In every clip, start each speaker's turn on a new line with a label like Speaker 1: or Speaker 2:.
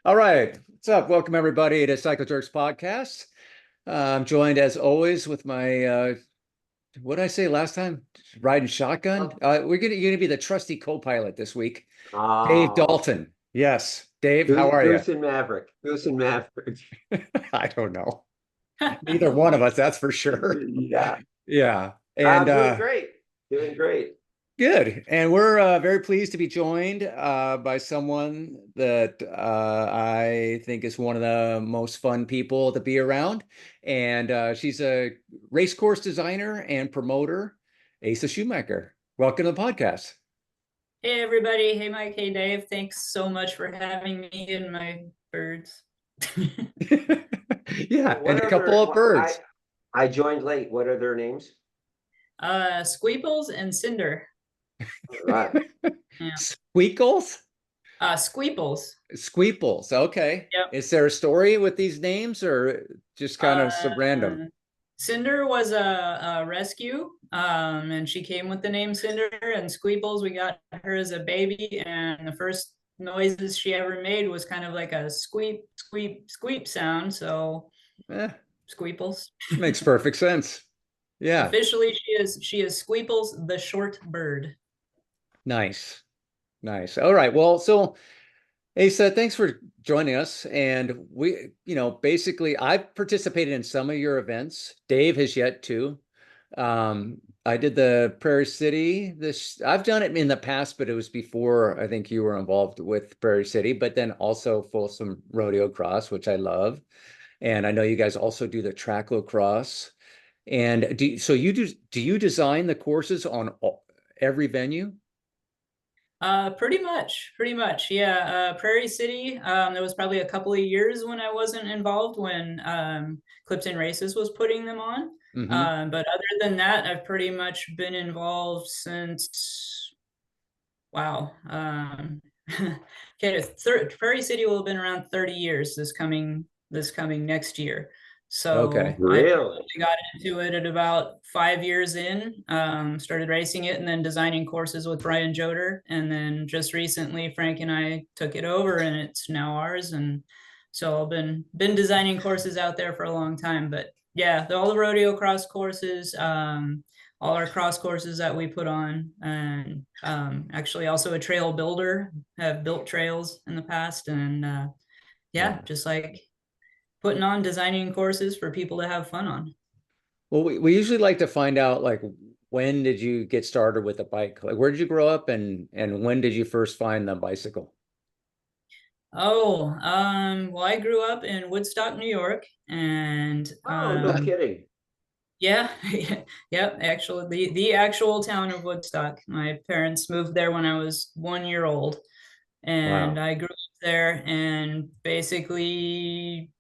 Speaker 1: All right. What's up? Welcome everybody to Cycle Jerks Podcast. I'm joined as always with my what did I say last time? Riding shotgun.
Speaker 2: Oh,
Speaker 1: You're gonna be the trusty co-pilot this week. Dave
Speaker 2: oh,
Speaker 1: Dalton. Yes. Dave, how
Speaker 2: Goose,
Speaker 1: are you?
Speaker 2: Goose and Maverick. Goose and Maverick.
Speaker 1: I don't know. Neither one of us, that's for sure.
Speaker 2: Yeah.
Speaker 1: Yeah. And
Speaker 2: I'm doing great. Doing great.
Speaker 1: good. And we're very pleased to be joined by someone that I think is one of the most fun people to be around. And she's a race course designer and promoter, Asa Shoemaker. Welcome to the podcast.
Speaker 3: Hey everybody, hey Mike, hey Dave. Thanks so much for having me and my birds.
Speaker 1: Yeah, and
Speaker 2: What
Speaker 1: a
Speaker 2: are
Speaker 1: couple
Speaker 2: their,
Speaker 1: of
Speaker 2: what,
Speaker 1: birds.
Speaker 2: I joined late. What are their names?
Speaker 3: Sqeables and Cinder.
Speaker 2: All right.
Speaker 3: Yeah.
Speaker 1: Squeakles?
Speaker 3: Sqeables.
Speaker 1: Squeeples. Okay.
Speaker 3: Yep.
Speaker 1: Is there a story with these names or just kind of some random?
Speaker 3: Cinder was a rescue, and she came with the name Cinder. And Sqeables, we got her as a baby, and the first noises she ever made was kind of like a squeep, squeep, squeep sound. So
Speaker 1: Eh,
Speaker 3: Sqeables.
Speaker 1: makes perfect sense. Yeah.
Speaker 3: Officially, she is Sqeables the short bird.
Speaker 1: Nice. Nice. All right. Well, so Asa, thanks for joining us. And basically I've participated in some of your events. Dave has yet to. I did the Prairie City. I've done it in the past, but it was before I think you were involved with Prairie City, but then also Folsom Rodeoccross, which I love. And I know you guys also do the track lacrosse. And do you design the courses on every venue?
Speaker 3: Pretty much. Yeah. Prairie City, there was probably a couple of years when I wasn't involved when Clipton Races was putting them on.
Speaker 1: Hmm.
Speaker 3: But other than that, I've pretty much been involved since, wow. Okay, Prairie City will have been around 30 years this coming next year.
Speaker 1: Okay.
Speaker 3: So I
Speaker 2: Really?
Speaker 3: probably got into it at about 5 years in, started racing it and then designing courses with Brian Joder. And then just recently, Frank and I took it over and it's now ours. And so I've been designing courses out there for a long time. But yeah, all the rodeo cross courses, all our cross courses that we put on, and actually also a trail builder, have built trails in the past. And yeah,
Speaker 1: Yeah.
Speaker 3: just like putting on designing courses for people to have fun on.
Speaker 1: Well, we usually like to find out like when did you get started with a bike? Like where did you grow up and when did you first find the bicycle?
Speaker 3: Oh, well, I grew up in Woodstock, New York, and
Speaker 2: Oh, no kidding.
Speaker 3: yeah, yep, actually, the actual town of Woodstock. My parents moved there when I was 1 year old, and
Speaker 1: Wow.
Speaker 3: I grew up there. And basically,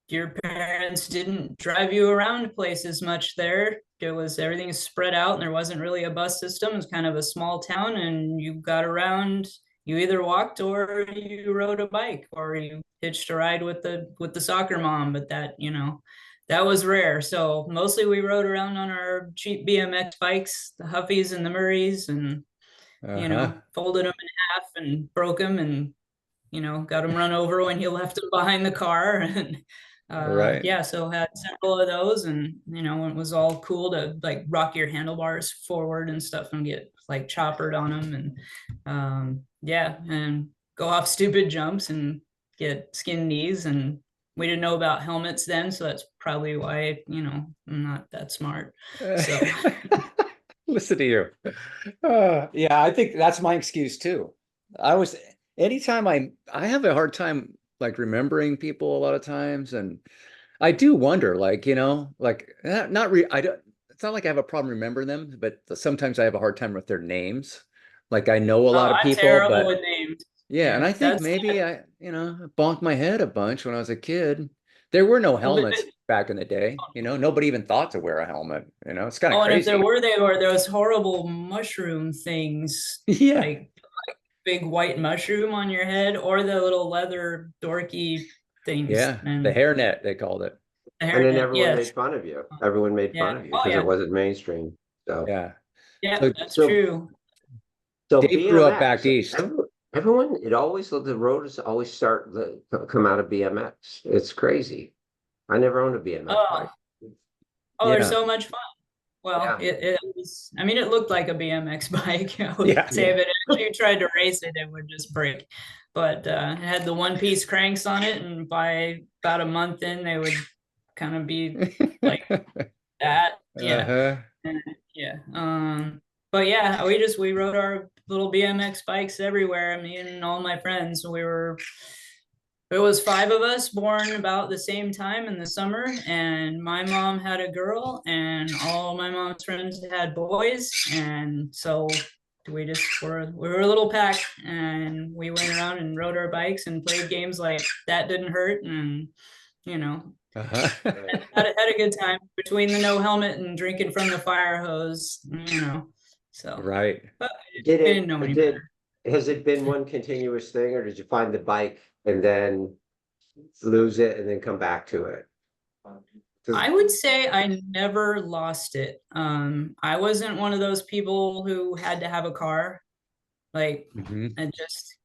Speaker 3: your parents didn't drive you around places much there. It was everything is spread out, and there wasn't really a bus system. It was kind of a small town, and you got around. You either walked or you rode a bike or you hitched a ride with the soccer mom. But that was rare. So mostly we rode around on our cheap BMX bikes, the Huffies and the Murrays, and
Speaker 1: Uh-huh.
Speaker 3: folded them in half and broke them, and got him run over when he left him behind the car. And
Speaker 1: Right.
Speaker 3: yeah, so had several of those. And it was all cool to like rock your handlebars forward and stuff and get like choppered on them. And yeah, and go off stupid jumps and get skin knees. And we didn't know about helmets then, so that's probably why I'm not that smart. So
Speaker 1: Listen to you. Yeah, I think that's my excuse too. I was anytime I have a hard time like remembering people a lot of times, and I do wonder, like, like not re I don't it's not like I have a problem remembering them, but sometimes I have a hard time with their names. Like I know a lot of
Speaker 3: I'm
Speaker 1: people,
Speaker 3: terrible
Speaker 1: but
Speaker 3: with names.
Speaker 1: yeah, and
Speaker 3: Yeah,
Speaker 1: I think
Speaker 3: that's
Speaker 1: maybe bonked my head a bunch when I was a kid. There were no
Speaker 3: well,
Speaker 1: helmets back in the day, nobody even thought to wear a helmet, it's kind of
Speaker 3: oh, and if there
Speaker 1: crazy.
Speaker 3: were, they were those horrible mushroom things,
Speaker 1: Yeah.
Speaker 3: like big white mushroom on your head, or the little leather dorky things,
Speaker 1: Yeah, the
Speaker 3: and
Speaker 1: hairnet they called it.
Speaker 3: the
Speaker 2: And then
Speaker 3: hairnet.
Speaker 2: everyone
Speaker 3: Yes,
Speaker 2: made fun of you. Everyone made
Speaker 3: yeah.
Speaker 2: fun of you
Speaker 3: Oh
Speaker 2: because it
Speaker 3: yeah,
Speaker 2: wasn't mainstream. So,
Speaker 3: yeah.
Speaker 1: So
Speaker 3: That's
Speaker 2: so,
Speaker 3: true.
Speaker 2: so
Speaker 1: Dave grew up back
Speaker 2: BMX.
Speaker 1: east.
Speaker 2: Everyone, the roads always come out of BMX. It's crazy. I never owned a BMX
Speaker 3: Oh,
Speaker 2: bike.
Speaker 3: oh, they're
Speaker 1: Yeah.
Speaker 3: so much fun. Well,
Speaker 2: Yeah.
Speaker 3: it was, I mean, it looked like a BMX bike. I would
Speaker 1: Yeah.
Speaker 3: say if it actually tried to race it, it would just break. But it had the one piece cranks on it, and by about a month in, they would kind of be like that. Yeah.
Speaker 1: Uh-huh.
Speaker 3: Yeah. But yeah, we rode our little BMX bikes everywhere. Me and all my friends. It was five of us born about the same time in the summer, and my mom had a girl, and all my mom's friends had boys, and so we were a little pack, and we went around and rode our bikes and played games like That Didn't Hurt, and you know,
Speaker 1: Uh-huh.
Speaker 3: had a good time between the no helmet and drinking from the fire hose, you know. So,
Speaker 1: Right.
Speaker 3: but
Speaker 2: Did
Speaker 3: we didn't know any better.
Speaker 2: has it been one continuous thing, or did you find the bike and then lose it and then come back to it?
Speaker 3: I would say I never lost it. I wasn't one of those people who had to have a car. Like,
Speaker 1: Mhm.
Speaker 3: and just,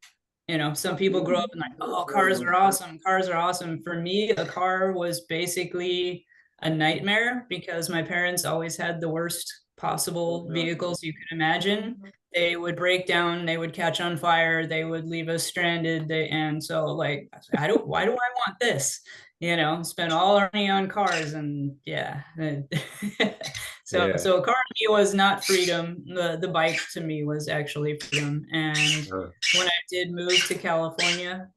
Speaker 3: some people grow up and like, oh, cars are awesome. Cars are awesome. For me, a car was basically a nightmare because my parents always had the worst possible vehicles you could imagine. They would break down, they would catch on fire, they would leave us stranded. And so like, why do I want this? Spend all our money on cars and yeah. So
Speaker 1: Yeah.
Speaker 3: so a car to me was not freedom. The bike to me was actually freedom. And
Speaker 2: Uh,
Speaker 3: when I did move to California,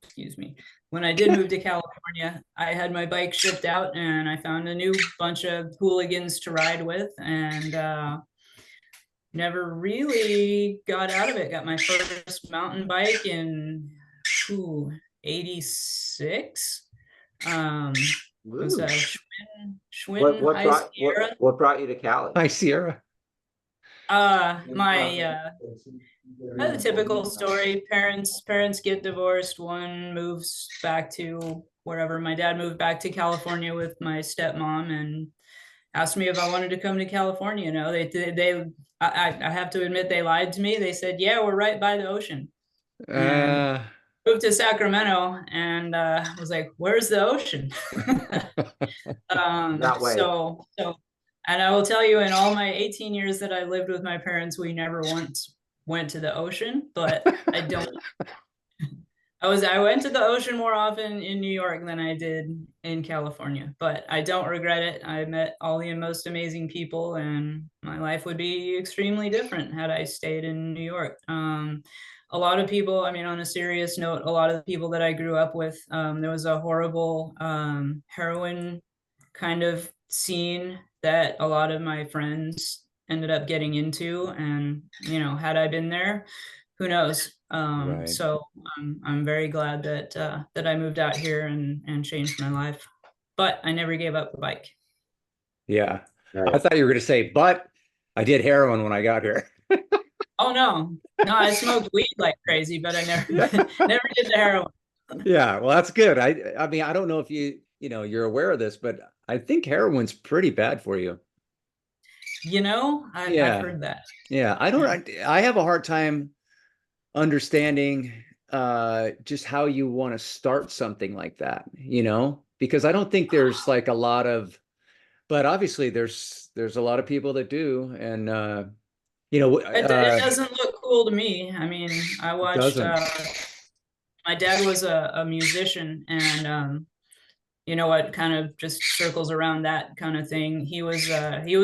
Speaker 3: excuse me, when I did move to California, I had my bike shipped out and I found a new bunch of hooligans to ride with and never really got out of it. Got my first mountain bike in 86. Was
Speaker 2: woo.
Speaker 3: a Schwinn High Sierra.
Speaker 2: What brought you to Cali?
Speaker 1: Hi, Sierra.
Speaker 3: My the typical story. Parents get divorced. One moves back to wherever. My dad moved back to California with my stepmom and asked me if I wanted to come to California. I have to admit they lied to me. They said, "Yeah, we're right by the ocean," and
Speaker 1: Uh,
Speaker 3: moved to Sacramento and was like, "Where's the ocean?"
Speaker 2: That way.
Speaker 3: And I will tell you, in all my 18 years that I lived with my parents, we never once went to the ocean, but I don't. I went to the ocean more often in New York than I did in California, but I don't regret it. I met all the most amazing people, and my life would be extremely different had I stayed in New York. A lot of people, I mean, on a serious note, a lot of the people that I grew up with, there was a horrible heroin kind of scene that a lot of my friends ended up getting into. And, had I been there, who knows?
Speaker 1: Right.
Speaker 3: So I'm very glad that I moved out here and changed my life. But I never gave up the bike.
Speaker 1: Yeah. I
Speaker 2: Right.
Speaker 1: thought you were going to say, but I did heroin when I got here.
Speaker 3: Oh no. No, I smoked weed like crazy, but I never
Speaker 1: Yeah.
Speaker 3: never did the heroin.
Speaker 1: Yeah, well, that's good. I mean, I don't know if you're aware of this, but I think heroin's pretty bad for you.
Speaker 3: I've
Speaker 1: Yeah.
Speaker 3: heard that.
Speaker 1: Yeah, I have a hard time understanding just how you want to start something like that, because I don't think there's like a lot of, but obviously there's a lot of people that do, and
Speaker 3: It doesn't look cool to me. I mean, I watched
Speaker 1: doesn't.
Speaker 3: my dad was a musician and what kind of just circles around that kind of thing. He was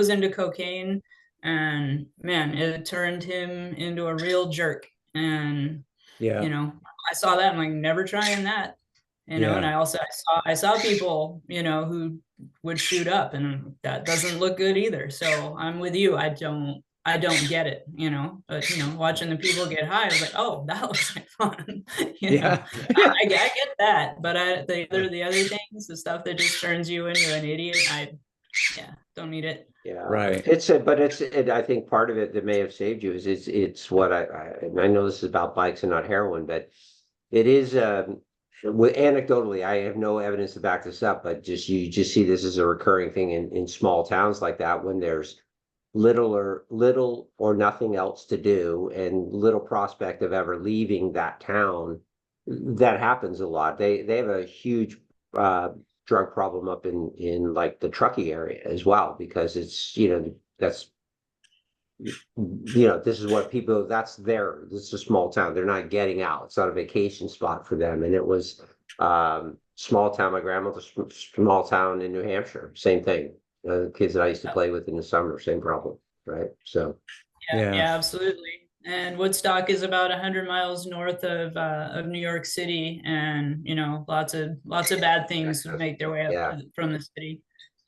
Speaker 3: into cocaine and man, it turned him into a real jerk. And
Speaker 1: Yeah,
Speaker 3: I saw that. I'm like, never trying that. And
Speaker 1: yeah,
Speaker 3: I saw people, who would shoot up and that doesn't look good either. So I'm with you. I don't get it, but watching the people get high, I was like, oh, that looks like fun.
Speaker 1: yeah,
Speaker 3: I get that, but the other things, the stuff that just turns you into an idiot, yeah, don't need it.
Speaker 2: Yeah,
Speaker 1: right.
Speaker 2: I think part of it that may have saved you is it's what and I know this is about bikes and not heroin, but it is anecdotally, I have no evidence to back this up, but you just see this as a recurring thing in small towns like that when there's little or nothing else to do and little prospect of ever leaving that town. That happens a lot. They have a huge drug problem up in like the Truckee area as well, because it's, that's, this is what people, this is a small town. They're not getting out. It's not a vacation spot for them. And it was small town. My grandmother's small town in New Hampshire, same thing. The kids that I used to play with in the summer, same problem, right? So
Speaker 3: Yeah, absolutely. And Woodstock is about 100 miles north of New York City, and lots of bad things make their way up from the city.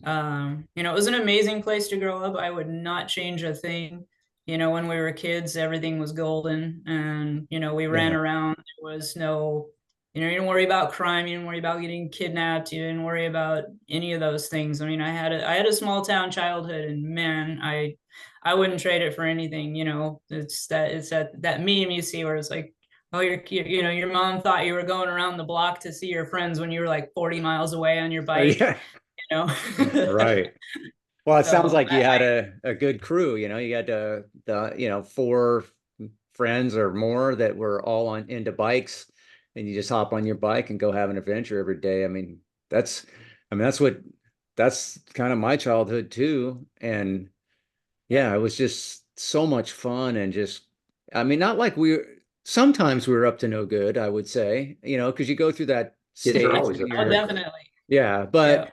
Speaker 3: It was an amazing place to grow up. I would not change a thing. When we were kids, everything was golden, and we ran around. There was no, you didn't worry about crime. You didn't worry about getting kidnapped. You didn't worry about any of those things. I mean, I had a small town childhood, and man, I wouldn't trade it for anything. It's that meme you see where it's like, oh, your mom thought you were going around the block to see your friends when you were like 40 miles away on your bike.
Speaker 1: Yeah. Right. Well, it sounds like you had a good crew. You had the 4 friends or more that were all into bikes, and you just hop on your bike and go have an adventure every day. That's kind of my childhood too. And yeah, it was just so much fun, and just, not like sometimes we were up to no good, I would say, because you go through that stage.
Speaker 3: Oh, definitely.
Speaker 1: Yeah, but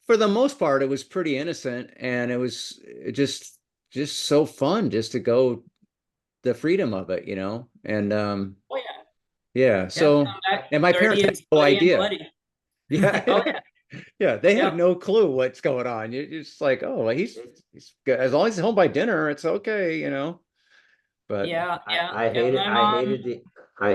Speaker 1: for the most part, it was pretty innocent, and it was just so fun just to go, the freedom of it, and
Speaker 3: oh
Speaker 1: yeah. So, and my parents had no idea. Yeah.
Speaker 3: Oh yeah.
Speaker 1: Yeah, they have no clue what's going on. You're just like, oh, he's good. As long as he's home by dinner, it's okay, But
Speaker 2: I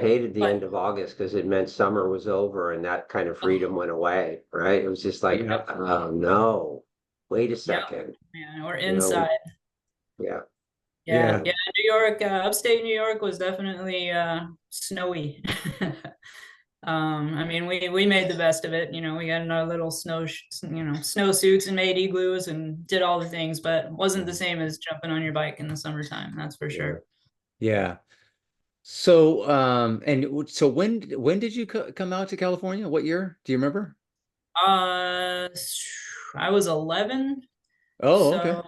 Speaker 2: hated the end of August, because it meant summer was over and that kind of freedom went away, right? It was just like, oh no, wait a second.
Speaker 3: Yeah, we're inside.
Speaker 2: Yeah.
Speaker 3: New York, upstate New York was definitely snowy. We made the best of it. We got in our little snowsuits and made igloos and did all the things, but it wasn't the same as jumping on your bike in the summertime, that's for sure.
Speaker 1: Yeah. So, when did you come out to California? What year? Do you remember?
Speaker 3: I was 11.
Speaker 1: Oh, okay.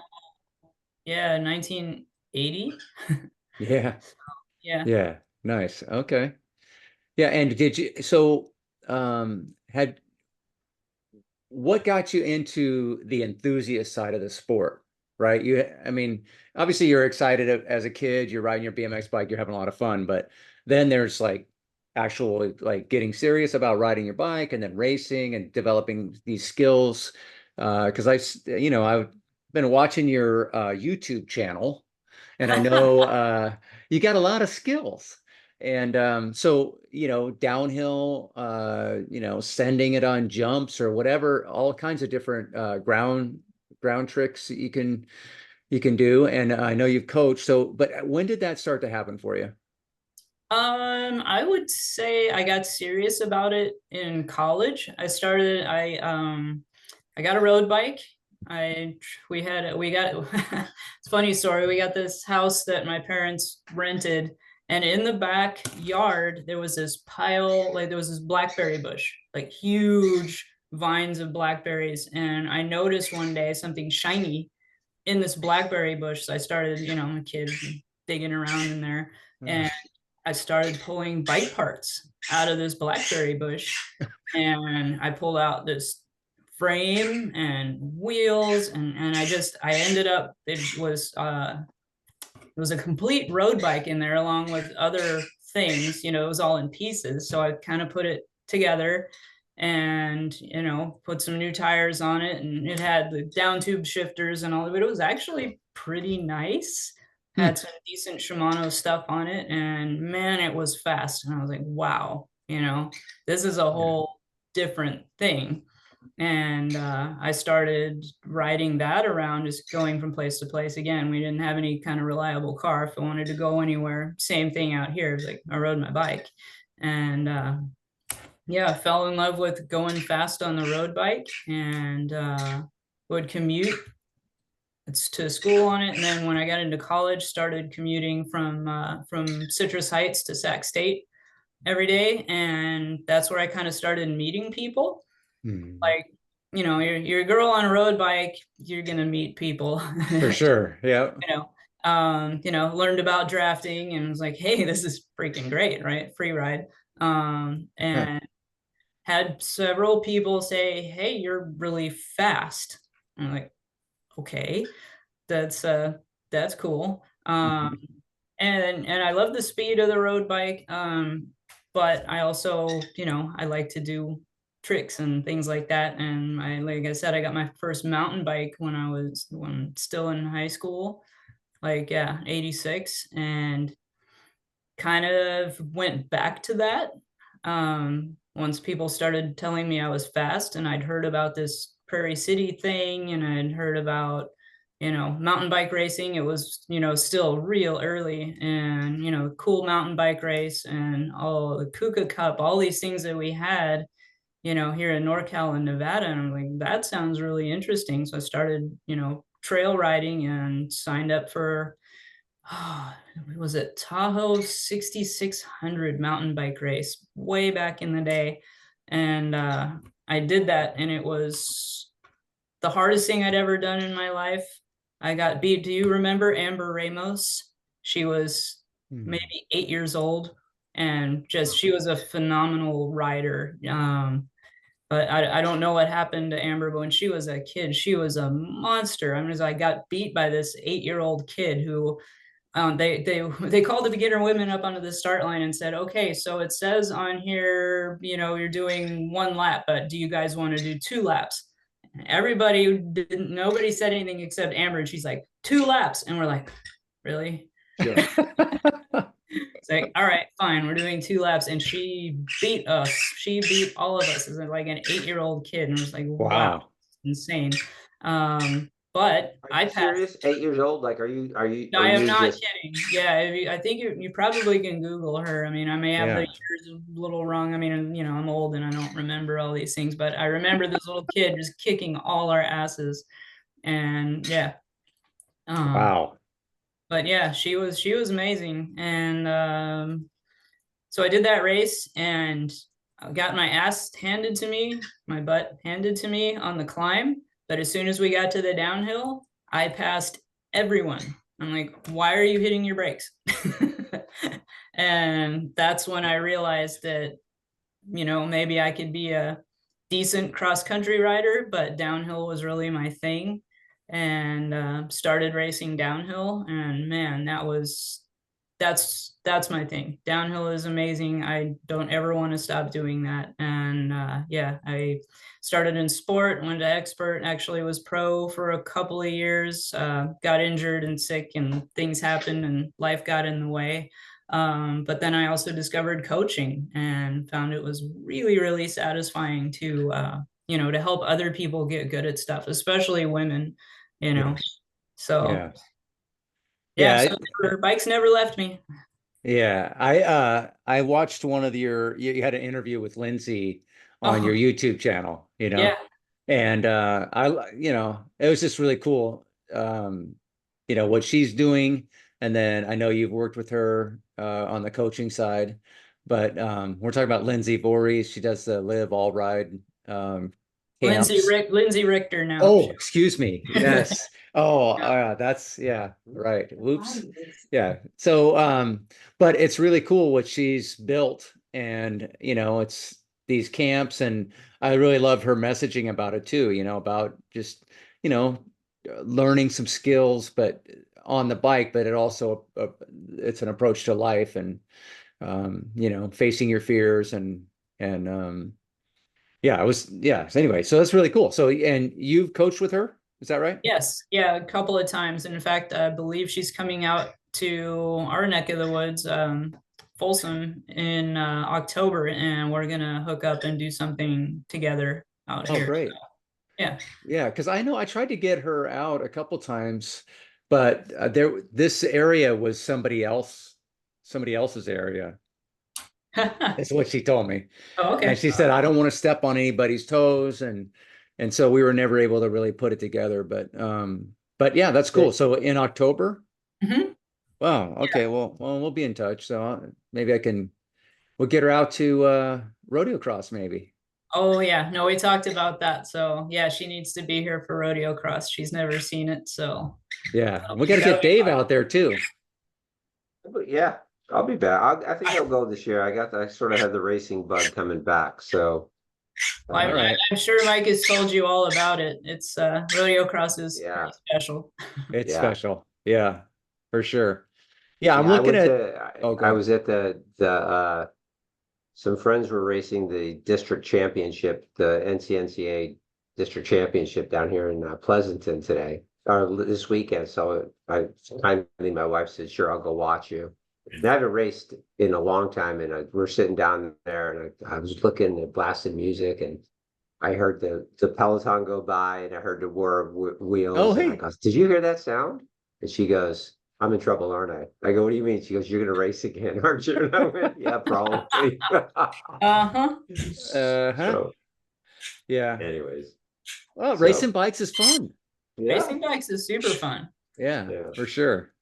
Speaker 3: Yeah, 1980.
Speaker 1: Yeah.
Speaker 3: Yeah.
Speaker 1: Yeah. Nice. Okay. Yeah. And what got you into the enthusiast side of the sport, right? Obviously you're excited as a kid, you're riding your BMX bike, you're having a lot of fun, but then there's like actually like getting serious about riding your bike and then racing and developing these skills. Because I've been watching your YouTube channel, and I know you got a lot of skills. And so, downhill, sending it on jumps or whatever, all kinds of different ground tricks that you can do. And I know you've coached. So, but when did that start to happen for you?
Speaker 3: I would say I got serious about it in college. I got a road bike. We got it's a funny story. We got this house that my parents rented, and in the backyard there was this pile, like there was this blackberry bush, like huge vines of blackberries. And I noticed one day something shiny in this blackberry bush. So I started, I'm a kid, digging around in there, and I started pulling bike parts out of this blackberry bush. And I pulled out this frame and wheels, and I ended up, it was a complete road bike in there along with other things. It was all in pieces, so I kind of put it together and put some new tires on it, and it had the down tube shifters and all of it. It was actually pretty nice. Had some decent Shimano stuff on it, and man, it was fast. And I was like, wow, this is a whole different thing. And I started riding that around, just going from place to place. Again, we didn't have any kind of reliable car. If I wanted to go anywhere, same thing out here. It was like I rode my bike. And I fell in love with going fast on the road bike, and would commute it's to school on it. And then when I got into college, started commuting from Citrus Heights to Sac State every day, and that's where I kind of started meeting people.
Speaker 1: Hmm.
Speaker 3: Like, you're a girl on a road bike, you're gonna meet people.
Speaker 1: For sure. Yeah.
Speaker 3: Learned about drafting and was like, hey, this is freaking great, right? Free ride.
Speaker 1: Huh.
Speaker 3: And had several people say, hey, you're really fast. I'm like, okay, that's that's cool.
Speaker 1: Mhm.
Speaker 3: And I love the speed of the road bike. But I also, I like to do tricks and things like that. And like I said, I got my first mountain bike when still in high school, like, yeah, 86, and kind of went back to that. Once people started telling me I was fast, and I'd heard about this Prairie City thing, and I'd heard about, mountain bike racing. It was, still real early, and, cool mountain bike race and all the Kuka Cup, all these things that we had, here in NorCal and Nevada. And I'm like, that sounds really interesting. So I started, trail riding and signed up for, oh, was it Tahoe 6600 mountain bike race way back in the day. And I did that, and it was the hardest thing I'd ever done in my life. I got beat. Do you remember Amber Ramos? She was
Speaker 1: Hmm.
Speaker 3: maybe 8 years old, and just she was a phenomenal rider. But I don't know what happened to Amber, but when she was a kid, she was a monster. I got beat by this 8-year-old kid who, they called the beginner women up onto the start line and said, okay, so it says on here, you're doing 1 lap, but do you guys want to do 2 laps? Everybody didn't, nobody said anything except Amber, and she's like, 2 laps. And we're like, really?
Speaker 1: Yeah.
Speaker 3: It's like, all right, fine, we're doing 2 laps. And she beat us. She beat all of us as like an 8-year-old kid. And I was like, wow,
Speaker 1: Wow.
Speaker 3: insane. But
Speaker 2: Are
Speaker 3: I
Speaker 2: you
Speaker 3: passed.
Speaker 2: serious? 8 years old? Like,
Speaker 3: No,
Speaker 2: are
Speaker 3: I am
Speaker 2: you
Speaker 3: not
Speaker 2: just,
Speaker 3: kidding. Yeah, I think you probably can Google her. I mean, I may have the
Speaker 1: Yeah.
Speaker 3: years a little wrong. I mean, I'm old and I don't remember all these things, but I remember this little kid just kicking all our asses. And yeah, um,
Speaker 1: Wow.
Speaker 3: but yeah, she was amazing. And so I did that race, and I got my ass handed to me, my butt handed to me on the climb. But as soon as we got to the downhill, I passed everyone. I'm like, why are you hitting your brakes? And that's when I realized that, maybe I could be a decent cross country rider, but downhill was really my thing. And started racing downhill. And man, that's my thing. Downhill is amazing. I don't ever want to stop doing that. And yeah, I started in sport, went to expert, actually was pro for a couple of years, got injured and sick, and things happened and life got in the way. But then I also discovered coaching and found it was really, really satisfying to help other people get good at stuff, especially women, you know.
Speaker 1: Yes.
Speaker 3: So
Speaker 1: Yeah.
Speaker 3: yeah,
Speaker 1: Yeah.
Speaker 3: so bikes never left me.
Speaker 1: Yeah. I watched one of you had an interview with Lindsay on your
Speaker 3: Oh,
Speaker 1: YouTube channel,
Speaker 3: yeah.
Speaker 1: and it was just really cool. What she's doing. And then I know you've worked with her on the coaching side, but we're talking about Lindsay Voorhees. She does the Live All Ride camps.
Speaker 3: Lindsay Richter now.
Speaker 1: Oh, excuse me. Yes. Oh, that's yeah, right. Whoops. Yeah. So, but it's really cool what she's built, and it's these camps, and I really love her messaging about it too. About just you know learning some skills, but on the bike, but it's an approach to life, and facing your fears, and yeah, so anyway, so that's really cool. So, and you've coached with her, is that right?
Speaker 3: Yes, yeah, a couple of times. In fact, I believe she's coming out to our neck of the woods, Folsom, in October, and we're gonna hook up and do something together out
Speaker 1: Oh,
Speaker 3: here.
Speaker 1: great.
Speaker 3: Yeah.
Speaker 1: Yeah, because I know I tried to get her out a couple times, but this area was somebody else's area, is what she told me.
Speaker 3: Oh,
Speaker 1: And
Speaker 3: okay.
Speaker 1: she said, I don't want to step on anybody's toes, and so we were never able to really put it together. But But yeah, that's cool. So in October.
Speaker 3: Mhm.
Speaker 1: Wow. Okay. Well, we'll be in touch. So maybe we'll get her out to Rodeoccross maybe.
Speaker 3: Oh yeah, no, we talked about that. So yeah, she needs to be here for Rodeoccross. She's never seen it, so
Speaker 1: Yeah. We got to
Speaker 3: that'll
Speaker 1: get
Speaker 3: be
Speaker 1: Dave
Speaker 3: fun.
Speaker 1: out there too.
Speaker 2: But yeah, I'll be back. I think I'll go this year. I sort of had the racing bug coming back. So
Speaker 3: Well,
Speaker 1: All right.
Speaker 3: I'm sure Mike has told you all about it. It's Rodeoccross is
Speaker 2: yeah,
Speaker 3: pretty special.
Speaker 1: It's
Speaker 2: yeah.
Speaker 1: special. Yeah, for sure. Yeah, I'm
Speaker 2: Yeah,
Speaker 1: looking at, oh, go
Speaker 2: I
Speaker 1: ahead.
Speaker 2: was at some friends were racing the district championship, the NCNCA district championship down here in Pleasanton today, or this weekend. So kindly, my wife said, sure, I'll go watch you. And I haven't raced in a long time, and we're sitting down there, and I was looking at blasting music, and I heard the Peloton go by, and I heard the whir of
Speaker 1: Oh,
Speaker 2: wheels, and I
Speaker 1: hey.
Speaker 2: go, "Did you hear that sound?" And she goes, "I'm in trouble, aren't I?" I go, "What do you mean?" She goes, "You're gonna race again, aren't you?" And I went, "Yeah, probably."
Speaker 3: Uh-huh.
Speaker 1: Uh-huh.
Speaker 2: So,
Speaker 1: Yeah.
Speaker 2: anyways,
Speaker 1: Well,
Speaker 2: so
Speaker 1: racing bikes is fun.
Speaker 2: yeah,
Speaker 3: Racing bikes is super fun.
Speaker 1: Yeah,
Speaker 2: yeah.
Speaker 1: for sure.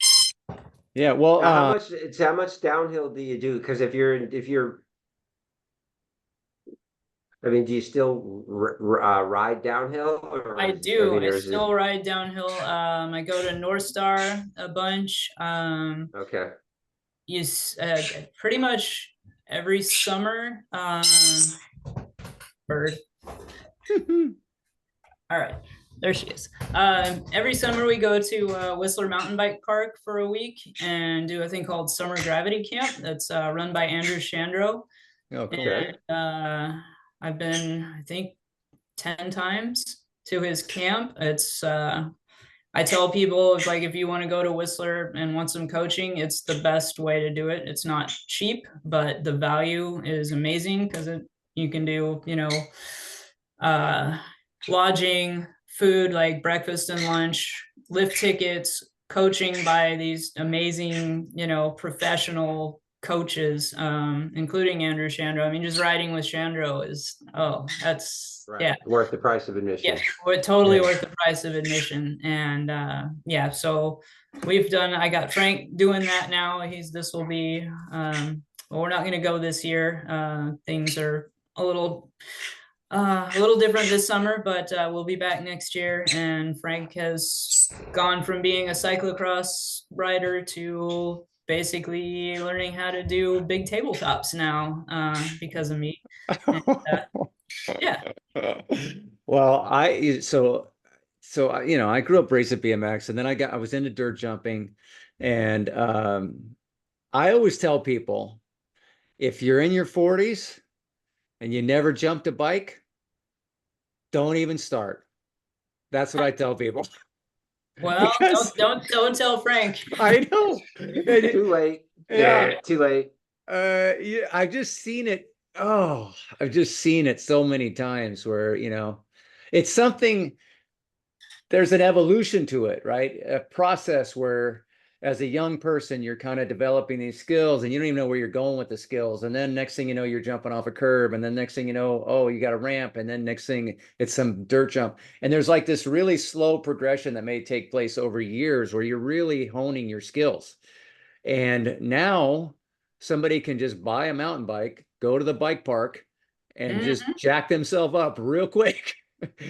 Speaker 1: Yeah, well,
Speaker 2: Now, how much downhill do you do? Because if you're, I mean, do you still ride downhill,
Speaker 3: I
Speaker 2: or
Speaker 3: do. I
Speaker 2: or is it
Speaker 3: still ride downhill. I go to North Star a bunch.
Speaker 2: okay?
Speaker 3: Pretty much every summer. Bird. All right, there she is. Every summer we go to Whistler Mountain Bike Park for a week and do a thing called Summer Gravity Camp. That's run by Andrew Shandro.
Speaker 1: oh, cool.
Speaker 2: Okay.
Speaker 3: I've been, I think, 10 times to his camp. I tell people if you want to go to Whistler and want some coaching, it's the best way to do it. It's not cheap, but the value is amazing because you can do, uh, lodging, food like breakfast and lunch, lift tickets, coaching by these amazing, professional coaches, including Andrew Shandro. I mean, just riding with Shandro is,
Speaker 2: Right.
Speaker 3: yeah,
Speaker 2: Worth the price of
Speaker 3: yeah,
Speaker 2: admission.
Speaker 3: we're totally
Speaker 1: Yeah.
Speaker 3: worth the price of admission. And yeah, so I got Frank doing that now. This will be, well, we're not going to go this year. Things are a little different this summer, but we'll be back next year. And Frank has gone from being a cyclocross rider to basically learning how to do big tabletops now because of me. And, yeah.
Speaker 1: Well, I grew up racing BMX, and then I was into dirt jumping, and I always tell people if you're in your 40s and you never jumped a bike, don't even start. That's what I tell people.
Speaker 3: Well,
Speaker 1: Because
Speaker 3: don't tell Frank.
Speaker 1: I know.
Speaker 2: Too late.
Speaker 1: Yeah.
Speaker 2: Too late.
Speaker 1: Yeah, I've just seen it so many times where, it's something, there's an evolution to it, right? A process where as a young person, you're kind of developing these skills and you don't even know where you're going with the skills. And then next thing you know, you're jumping off a curb. And then next thing you know, oh, you got a ramp. And then next thing it's some dirt jump. And there's like this really slow progression that may take place over years where you're really honing your skills. And now somebody can just buy a mountain bike, go to the bike park, and just
Speaker 3: Mhm.
Speaker 1: jack themselves up real quick.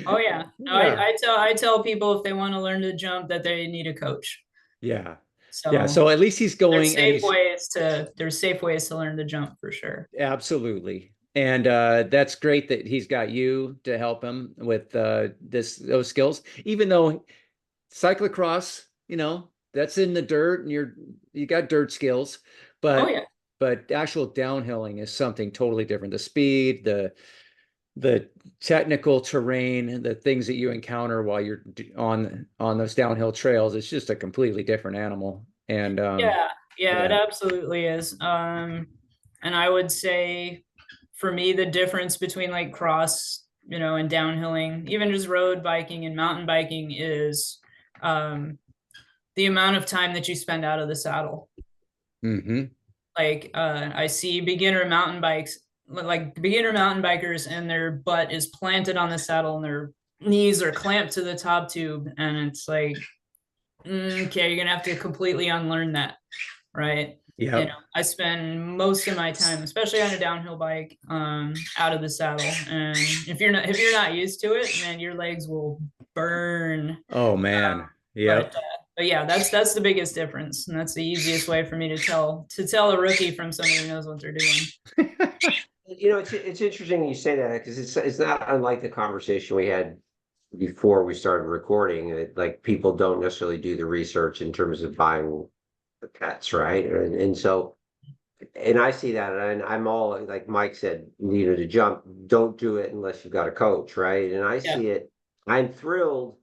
Speaker 3: Oh yeah. No,
Speaker 1: Yeah.
Speaker 3: I tell people if they want to learn to jump that they need a coach.
Speaker 1: Yeah. Yeah.
Speaker 3: So
Speaker 1: So at least he's going and he's
Speaker 3: there's safe ways to learn to jump for sure.
Speaker 1: absolutely. And that's great that he's got you to help him with those skills. Even though cyclocross, that's in the dirt and you got dirt skills,
Speaker 3: Oh
Speaker 1: but
Speaker 3: yeah.
Speaker 1: actual downhilling is something totally different. The speed, the technical terrain, the things that you encounter while you're on those downhill trails, it's just a completely different animal. And
Speaker 3: Yeah. Yeah, it
Speaker 1: yeah.
Speaker 3: absolutely is. And I would say for me the difference between like cross, and downhilling, even just road biking and mountain biking is um the amount of time that you spend out of the saddle.
Speaker 1: Hmm.
Speaker 3: Like I see beginner mountain bikers, and their butt is planted on the saddle and their knees are clamped to the top tube, and it's like Okay, you're gonna have to completely unlearn that, right?
Speaker 1: Yep.
Speaker 3: I spend most of my time, especially on a downhill bike, out of the saddle. And if you're not used to it, man, your legs will burn.
Speaker 1: Oh man.
Speaker 3: But
Speaker 1: Yep.
Speaker 3: but yeah, that's the biggest difference, and that's the easiest way for me to tell a rookie from somebody who knows what they're doing.
Speaker 2: It's interesting you say that because it's not unlike the conversation we had before we started recording. Like people don't necessarily do the research in terms of buying the pets, right? And so, and I see that, and I'm all like Mike said, to jump, don't do it unless you've got a coach, right? And I
Speaker 3: Yeah,
Speaker 2: see it. I'm thrilled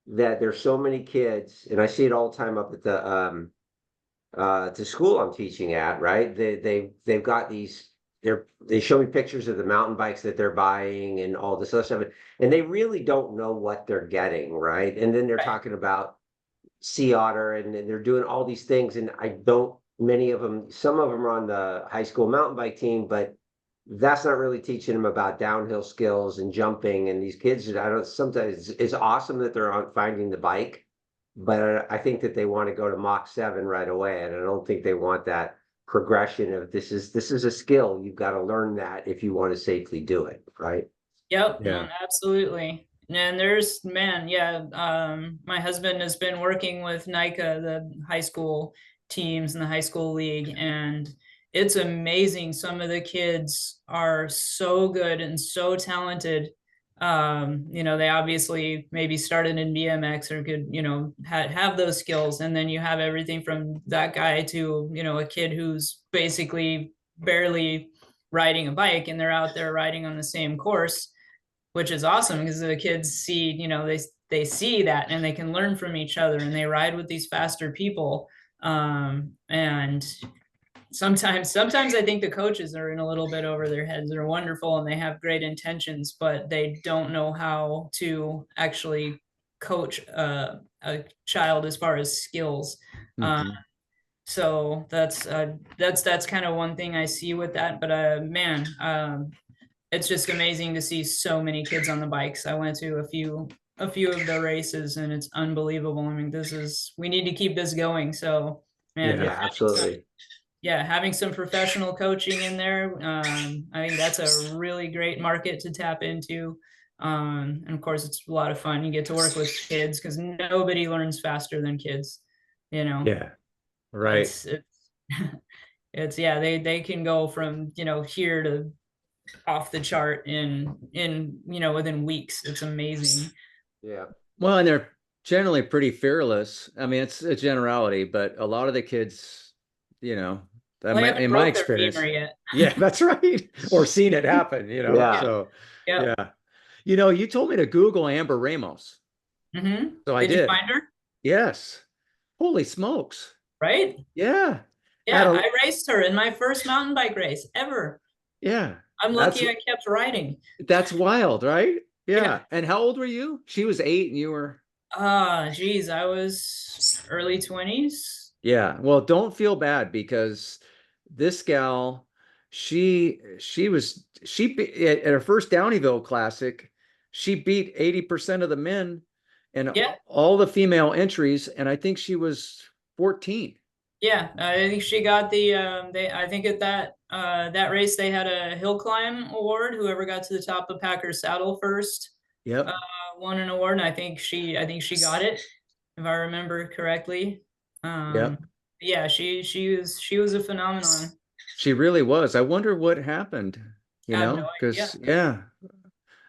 Speaker 2: that there's so many kids, and I see it all the time up at the school I'm teaching at, right? They've got these, they show me pictures of the mountain bikes that they're buying and all this other stuff, and they really don't know what they're getting, right? And then they're
Speaker 3: right.
Speaker 2: talking about sea otter, and they're doing all these things, and I don't, many of them, some of them are on the high school mountain bike team, but that's not really teaching them about downhill skills and jumping. And these kids, I don't, sometimes it's awesome that they're on finding the bike, but I think that they want to go to Mach 7 right away. And I don't think they want that progression of this is a skill. You've got to learn that if you want to safely do it, right?
Speaker 3: Yep,
Speaker 1: Yeah.
Speaker 3: absolutely. And there's, man, yeah, my husband has been working with NICA, the high school teams and the high school league, and it's amazing. Some of the kids are so good and so talented. They obviously maybe started in BMX or could, have those skills. And then you have everything from that guy to, a kid who's basically barely riding a bike, and they're out there riding on the same course, which is awesome because the kids see, they see that and they can learn from each other, and they ride with these faster people. And sometimes I think the coaches are in a little bit over their heads. They're wonderful and they have great intentions, but they don't know how to actually coach a child as far as skills. Uh,
Speaker 1: Mhm.
Speaker 3: so that's kind of one thing I see with that. But man, it's just amazing to see so many kids on the bikes. I went to a few of the races, and it's unbelievable. I mean, we need to keep this going. So, man,
Speaker 1: Yeah.
Speaker 2: Yeah, absolutely.
Speaker 3: having some professional coaching in there, I think that's a really great market to tap into. And of course, it's a lot of fun. You get to work with kids because nobody learns faster than kids. You know,
Speaker 1: Yeah. Right.
Speaker 3: it's it's yeah, they can go from here to off the chart in within weeks. It's amazing.
Speaker 2: Yeah.
Speaker 1: Well, and they're generally pretty fearless. I mean, it's a generality, but a lot of the kids, you know,
Speaker 3: Well, they haven't
Speaker 1: in my
Speaker 3: broke their femur
Speaker 1: experience,
Speaker 3: yet.
Speaker 1: yeah, that's right. Or seen it happen,
Speaker 2: Yeah.
Speaker 1: So
Speaker 3: Yep.
Speaker 1: yeah. You told me to Google Amber Ramos. So I
Speaker 3: Did you
Speaker 1: did.
Speaker 3: find her?
Speaker 1: Yes. Holy smokes.
Speaker 3: Right?
Speaker 1: Yeah. At
Speaker 3: Yeah,
Speaker 1: a,
Speaker 3: I raced her in my first mountain bike race ever.
Speaker 1: yeah.
Speaker 3: I'm
Speaker 1: That's
Speaker 3: lucky I kept riding.
Speaker 1: that's wild, right?
Speaker 3: Yeah.
Speaker 1: Yeah. And how old were you? She was 8 and you were.
Speaker 3: Geez, I was early 20s.
Speaker 1: Yeah. Well, don't feel bad because this gal, at her first Downeyville Classic, she beat 80% of the men and
Speaker 3: Yeah,
Speaker 1: all the female entries, and I think she was 14.
Speaker 3: yeah. I think she got the I think at that race they had a hill climb award. Whoever got to the top of Packer's Saddle first uh,
Speaker 1: Yep.
Speaker 3: won an award, and I think she got it, if I remember correctly. Um,
Speaker 1: Yep.
Speaker 3: yeah, she was a phenomenon.
Speaker 1: She really was. I wonder what happened,
Speaker 3: I have no idea.
Speaker 1: because yeah.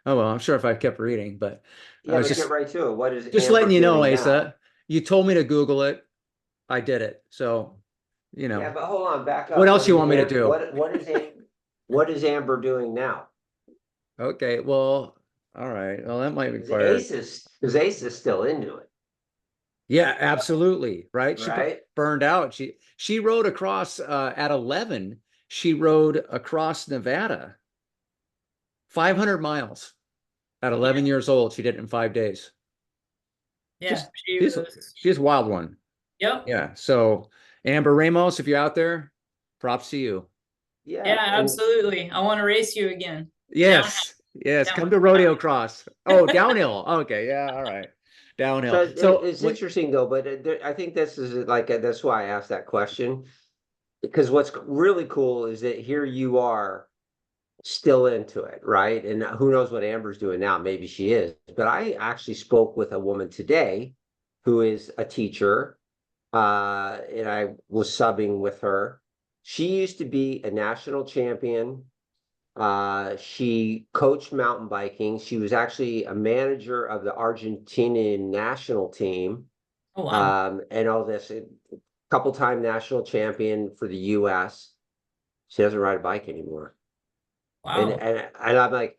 Speaker 1: Oh well, I'm sure if I kept reading, but I
Speaker 2: Yeah,
Speaker 1: was
Speaker 2: let's get right to it. What is
Speaker 1: just
Speaker 2: Amber
Speaker 1: letting you know,
Speaker 2: doing now?
Speaker 1: Asa. You told me to Google it. I did it. So,
Speaker 2: Yeah, but hold on, back
Speaker 1: what
Speaker 2: up.
Speaker 1: else you want me to do?
Speaker 2: What is Amber doing now?
Speaker 1: Okay, well, all right. Well, that might
Speaker 2: Because
Speaker 1: require.
Speaker 2: Ace is still into it,
Speaker 1: Yeah, absolutely. Right. She
Speaker 2: right?
Speaker 1: burned out. She rode across at 11. She rode across Nevada, 500 miles at 11 years old. She did it in 5 days.
Speaker 3: Yeah,
Speaker 1: Just
Speaker 3: she
Speaker 1: she's
Speaker 3: was.
Speaker 1: she's a wild one.
Speaker 3: Yep.
Speaker 1: Yeah. So Amber Ramos, if you're out there, props to you.
Speaker 3: Yeah,
Speaker 2: Yeah, and
Speaker 3: absolutely. I want to race you again. Down,
Speaker 1: Yes. Yes.
Speaker 3: down,
Speaker 1: Come to
Speaker 3: down.
Speaker 1: Rodeoccross. Oh, downhill. Okay. Yeah. All right. downhill.
Speaker 2: So
Speaker 1: So
Speaker 2: it's interesting though, but I think this is like, that's why I asked that question. Because what's really cool is that here you are still into it, right? And who knows what Amber's doing now? Maybe she is. But I actually spoke with a woman today who is a teacher, and I was subbing with her. She used to be a national champion. She coached mountain biking. She was actually a manager of the Argentinian national team,
Speaker 3: Oh wow.
Speaker 2: and all this. A couple time national champion for the US. She doesn't ride a bike anymore. And
Speaker 3: Wow.
Speaker 2: and I'm like,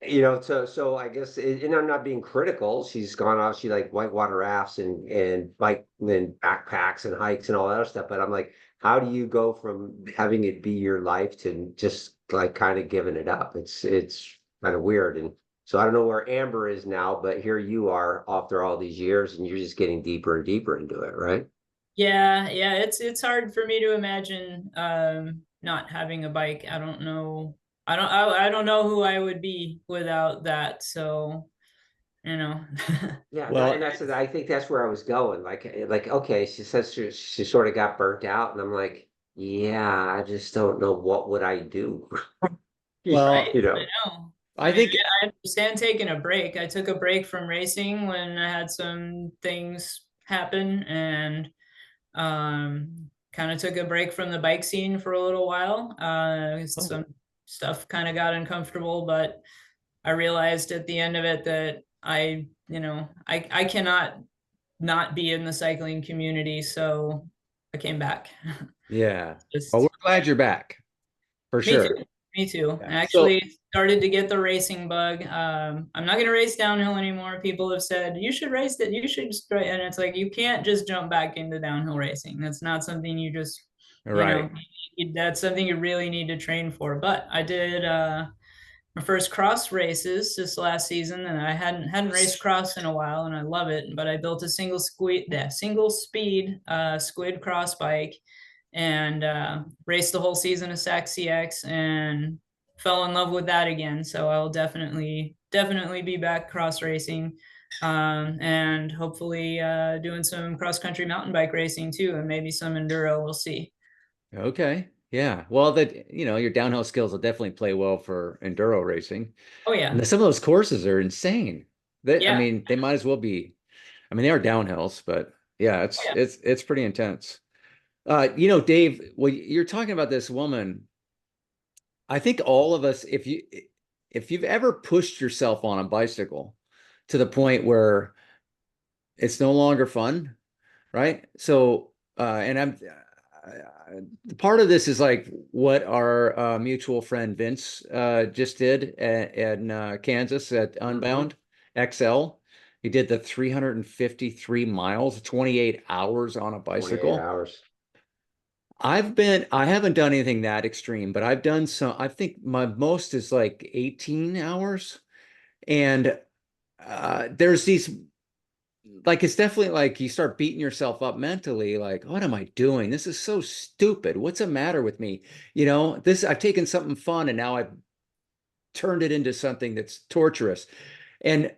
Speaker 2: so I guess, and I'm not being critical. She's gone off. She like whitewater rafts and bike and backpacks and hikes and all that other stuff. But I'm like, how do you go from having it be your life to just like kind of giving it up? It's kind of weird. And so I don't know where Amber is now, but here you are after all these years, and you're just getting deeper and deeper into it, right?
Speaker 3: Yeah, yeah, it's hard for me to imagine not having a bike. I don't know. I don't know who I would be without that. So, you know.
Speaker 2: Yeah, no, and
Speaker 1: well,
Speaker 2: I think that's where I was going. Like, okay, she says she sort of got burnt out, and I'm like, yeah, I just don't know what would I do.
Speaker 3: Right.
Speaker 1: well,
Speaker 2: You
Speaker 3: I
Speaker 2: know,
Speaker 3: know.
Speaker 1: I think
Speaker 3: I understand taking a break. I took a break from racing when I had some things happen and kind of took a break from the bike scene for a little while.
Speaker 1: oh,
Speaker 3: Some stuff kind of got uncomfortable, but I realized at the end of it that I cannot not be in the cycling community, so I came back.
Speaker 1: yeah. Well, we're
Speaker 3: Just
Speaker 1: glad you're back for
Speaker 3: me too.
Speaker 1: sure.
Speaker 3: Me too. I
Speaker 1: Yeah. So
Speaker 3: actually started to get the racing bug. I'm not going to race downhill anymore. People have said you should race it. You should just try, and it's like you can't just jump back into downhill racing. That's not something you just, you know,
Speaker 1: right.
Speaker 3: that's something you really need to train for. But I did my first cross races this last season, and I hadn't raced cross in a while, and I love it. But I built a single speed squid cross bike, and raced the whole season of Sac CX, and fell in love with that again. So I'll definitely be back cross racing, and hopefully doing some cross country mountain bike racing too, and maybe some enduro. We'll see.
Speaker 1: Okay. Yeah. Well, your downhill skills will definitely play well for enduro racing.
Speaker 3: Oh
Speaker 1: And
Speaker 3: yeah,
Speaker 1: some of those courses are insane. I
Speaker 3: yeah,
Speaker 1: mean, they might as well be. I mean, they are downhills, but yeah,
Speaker 3: oh
Speaker 1: it's
Speaker 3: yeah.
Speaker 1: it's it's pretty intense. Dave, well, you're talking about this woman. I think all of us, if you've ever pushed yourself on a bicycle to the point where it's no longer fun, right? So, and part of this is like what our mutual friend Vince just did in Kansas at
Speaker 2: Mhm.
Speaker 1: Unbound XL. He did the 353 miles, 28 hours on a
Speaker 2: 28
Speaker 1: bicycle.
Speaker 2: hours.
Speaker 1: I haven't done anything that extreme, but I've done some, I think my most is like 18 hours. And there's these, like, it's definitely like you start beating yourself up mentally, like, what am I doing? This is so stupid. What's the matter with me? I've taken something fun and now I've turned it into something that's torturous. And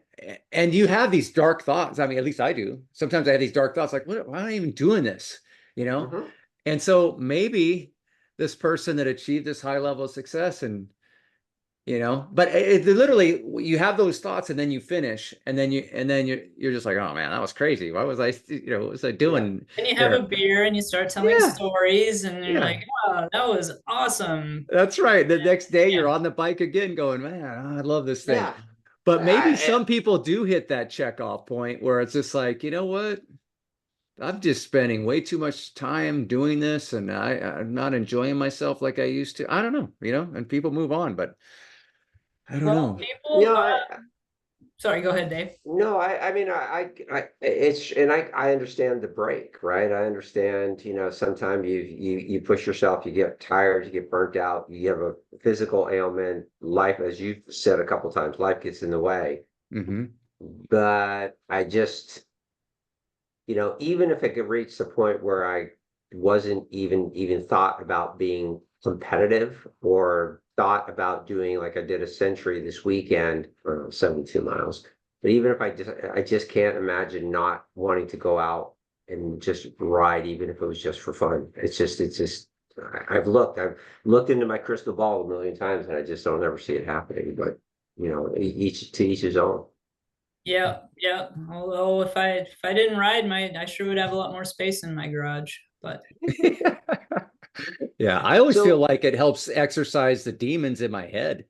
Speaker 1: and you have these dark thoughts. I mean, at least I do. Sometimes I have these dark thoughts like, why am I even doing this? You know?
Speaker 2: Hmm.
Speaker 1: And so maybe this person that achieved this high level of success but literally you have those thoughts and then you finish and then you're just like, oh man, that was crazy. Why was I, what was I
Speaker 2: Yeah.
Speaker 1: doing
Speaker 3: And you have a
Speaker 1: there?
Speaker 3: beer and you start telling
Speaker 1: Yeah,
Speaker 3: stories, and you're
Speaker 1: yeah.
Speaker 3: like, oh, that was awesome.
Speaker 1: That's right. The next day
Speaker 3: Yeah.
Speaker 1: you're on the bike again going, man, I love this thing.
Speaker 2: Yeah.
Speaker 1: But maybe
Speaker 2: I,
Speaker 1: some people do hit that checkoff point where it's just like, you know what? I'm just spending way too much time doing this and I'm not enjoying myself like I used to. I don't know, and people move on, but I don't
Speaker 3: Well,
Speaker 1: know.
Speaker 2: you
Speaker 3: people,
Speaker 2: know, I,
Speaker 3: sorry, go ahead, Dave.
Speaker 2: no, I mean, it's, and I understand the break, right? I understand, sometimes you push yourself, you get tired, you get burnt out, you have a physical ailment, life, as you've said a couple times, life gets in the way.
Speaker 1: Hmm.
Speaker 2: But I just, even if it could reach the point where I wasn't even thought about being competitive or thought about doing like I did a century this weekend, or 72 miles. But even if I just can't imagine not wanting to go out and just ride, even if it was just for fun. I've looked into my crystal ball a million times and I just don't ever see it happening. But each to each his own.
Speaker 3: Yeah, yeah. Although if I didn't ride, I sure would have a lot more space in my garage. But
Speaker 1: Yeah, I always feel
Speaker 2: So
Speaker 1: like it helps exercise the demons in my head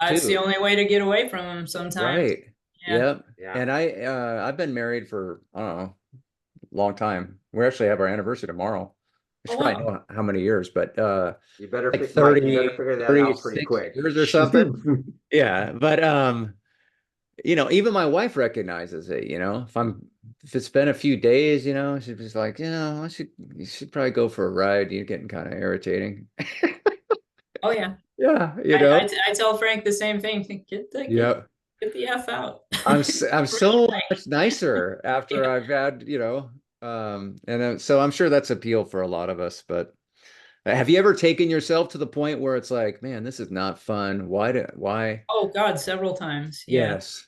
Speaker 3: that's the
Speaker 1: too.
Speaker 3: only way to get away from them sometimes.
Speaker 1: Right.
Speaker 3: Yeah.
Speaker 1: Yep.
Speaker 2: yeah,
Speaker 1: And I've been married for, I don't know, a long time. We actually have our anniversary tomorrow. I
Speaker 3: Oh
Speaker 1: should probably
Speaker 3: wow.
Speaker 1: know how many years, but like
Speaker 2: Mike, you better figure that out pretty
Speaker 1: 36
Speaker 2: quick.
Speaker 1: years or something. Yeah, but even my wife recognizes it, if it's been a few days, she's just like, you should probably go for a ride. You're getting kind of irritating.
Speaker 3: Oh yeah.
Speaker 1: Yeah,
Speaker 3: I tell Frank the same thing.
Speaker 1: Yeah.
Speaker 3: Get the F out.
Speaker 1: I'm so much nicer after
Speaker 3: Yeah.
Speaker 1: I've had, and so I'm sure that's appeal for a lot of us. But have you ever taken yourself to the point where it's like, man, this is not fun? Why?
Speaker 3: Oh God, several times. Yeah.
Speaker 1: Yes.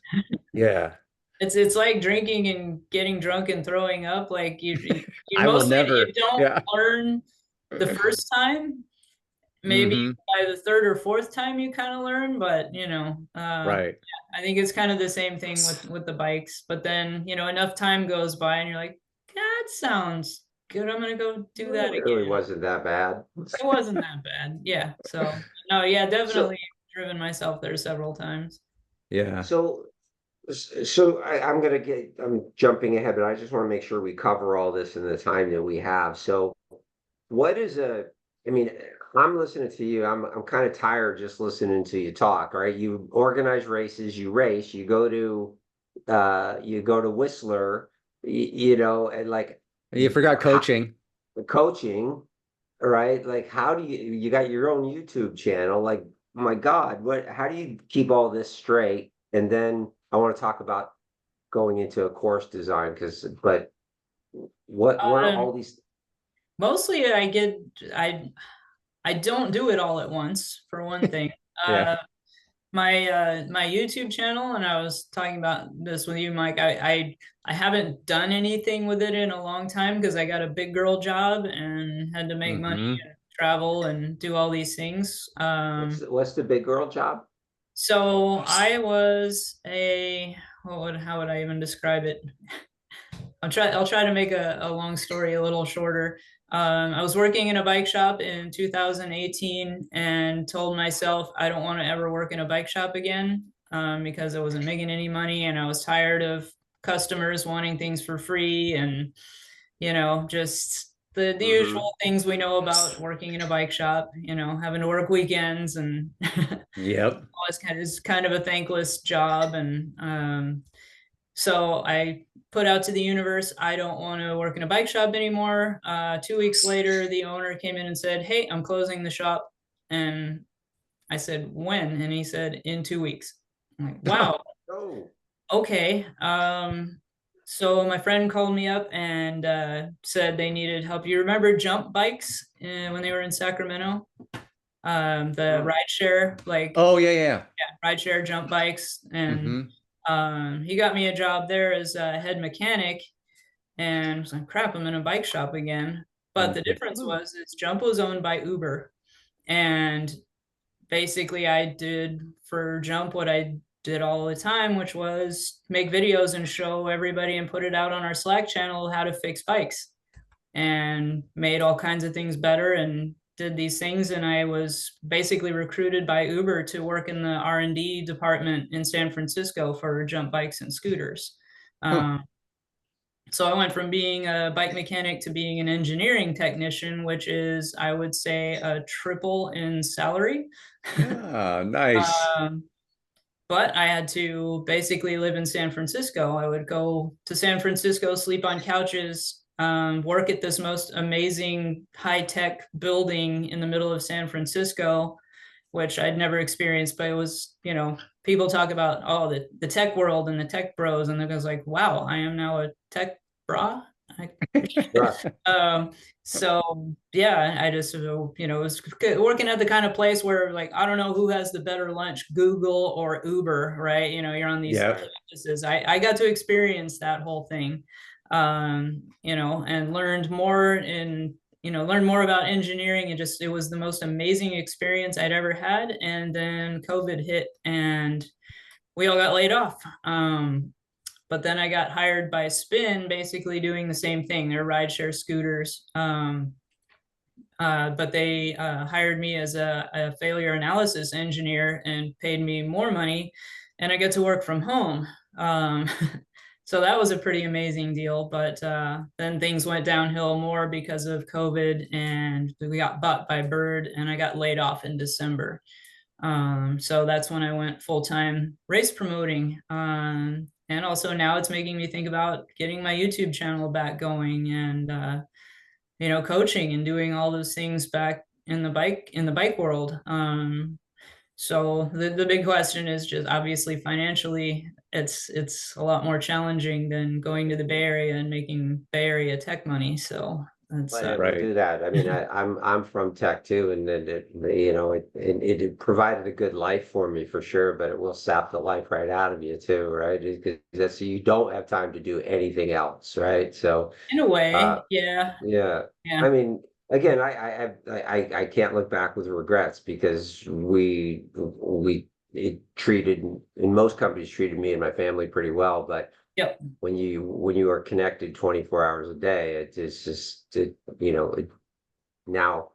Speaker 1: Yeah.
Speaker 3: It's like drinking and getting drunk and throwing up. Like you
Speaker 1: I will
Speaker 3: mostly you
Speaker 1: never.
Speaker 3: don't
Speaker 1: Yeah.
Speaker 3: learn the first time. Maybe
Speaker 1: Hmm.
Speaker 3: by the third or fourth time you kind of learn, but
Speaker 1: Right.
Speaker 3: I think it's kind of the same thing with the bikes. But then enough time goes by and you're like, that sounds good. I'm gonna go do that
Speaker 2: It really
Speaker 3: again.
Speaker 2: wasn't that bad.
Speaker 3: It wasn't that bad. Yeah. So no, yeah, definitely
Speaker 2: So,
Speaker 3: driven myself there several times.
Speaker 1: Yeah.
Speaker 2: so, I'm jumping ahead, but I just want to make sure we cover all this in the time that we have. So, what is I mean, I'm listening to you. I'm kind of tired just listening to you talk, right? You organize races, you race, you go to Whistler, and like
Speaker 1: You forgot coaching.
Speaker 2: coaching, right? Like, how do you got your own YouTube channel? Like, oh my God, how do you keep all this straight? And then I want to talk about going into a course design but what are all
Speaker 3: Um,
Speaker 2: these?
Speaker 3: Mostly I don't do it all at once, for one thing.
Speaker 1: Yeah.
Speaker 3: My YouTube channel, and I was talking about this with you, Mike. I haven't done anything with it in a long time because I got a big girl job and had to make money
Speaker 1: Hmm.
Speaker 3: and travel and do all these things.
Speaker 2: What's the big girl job?
Speaker 3: So I was how would I even describe it? I'll try to make a long story a little shorter. I was working in a bike shop in 2018 and told myself I don't want to ever work in a bike shop again because I wasn't making any money and I was tired of customers wanting things for free and just the
Speaker 2: Mm-hmm.
Speaker 3: usual things we know about working in a bike shop, having to work weekends and
Speaker 1: Yep.
Speaker 3: it's kind of a thankless job and so I put out to the universe, I don't want to work in a bike shop anymore. 2 weeks later, the owner came in and said, hey, I'm closing the shop. And I said, when? And he said, in 2 weeks. I'm like, wow,
Speaker 2: Oh,
Speaker 3: okay. So my friend called me up and said they needed help. You remember jump bikes when they were in Sacramento? The
Speaker 2: mm,
Speaker 3: ride share, like
Speaker 1: Oh, yeah.
Speaker 3: ride share jump bikes. And
Speaker 1: Hmm.
Speaker 3: he got me a job there as a head mechanic, and I was like, crap, I'm in a bike shop again. But the difference
Speaker 2: mm,
Speaker 3: was is Jump was owned by Uber. And basically I did for Jump what I did all the time, which was make videos and show everybody and put it out on our Slack channel how to fix bikes and made all kinds of things better and did these things. And I was basically recruited by Uber to work in the R&D department in San Francisco for jump bikes and scooters.
Speaker 1: Huh.
Speaker 3: Um, so I went from being a bike mechanic to being an engineering technician, which is, I would say, a triple in salary.
Speaker 1: Yeah. Nice.
Speaker 3: um, but I had to basically live in San Francisco. I would go to San Francisco, sleep on couches, work at this most amazing high tech building in the middle of San Francisco, which I'd never experienced. But it was, people talk about the tech world and the tech bros, and it was like, wow, I am now a tech bra. I,
Speaker 2: Sure.
Speaker 3: so yeah, I just, was working at the kind of place where, like, I don't know who has the better lunch, Google or Uber, right? You're on these
Speaker 1: Yep.
Speaker 3: campuses. I got to experience that whole thing, and learned more about engineering. It was the most amazing experience I'd ever had. And then COVID hit and we all got laid off. But then I got hired by Spin, basically doing the same thing. They're rideshare scooters. But they hired me as a failure analysis engineer and paid me more money, and I get to work from home. Um, so that was a pretty amazing deal. But then things went downhill more because of COVID, and we got bought by Bird, and I got laid off in December. So that's when I went full time race promoting. And also now it's making me think about getting my YouTube channel back going, and coaching and doing all those things back in the bike world. So the big question is just obviously financially, it's a lot more challenging than going to the Bay Area and making Bay Area tech money. So that's
Speaker 2: But able to
Speaker 1: Right.
Speaker 2: do that. I mean, I'm from tech too, and then it provided a good life for me for sure, but it will sap the life right out of you too, right? Because that's you don't have time to do anything else, right? So
Speaker 3: in a way,
Speaker 2: uh
Speaker 3: yeah,
Speaker 2: yeah. I
Speaker 3: yeah.
Speaker 2: mean, again, I can't look back with regrets because we it treated in most companies treated me and my family pretty well, but
Speaker 3: Yep.
Speaker 2: when you are connected 24 hours a day, it's just now,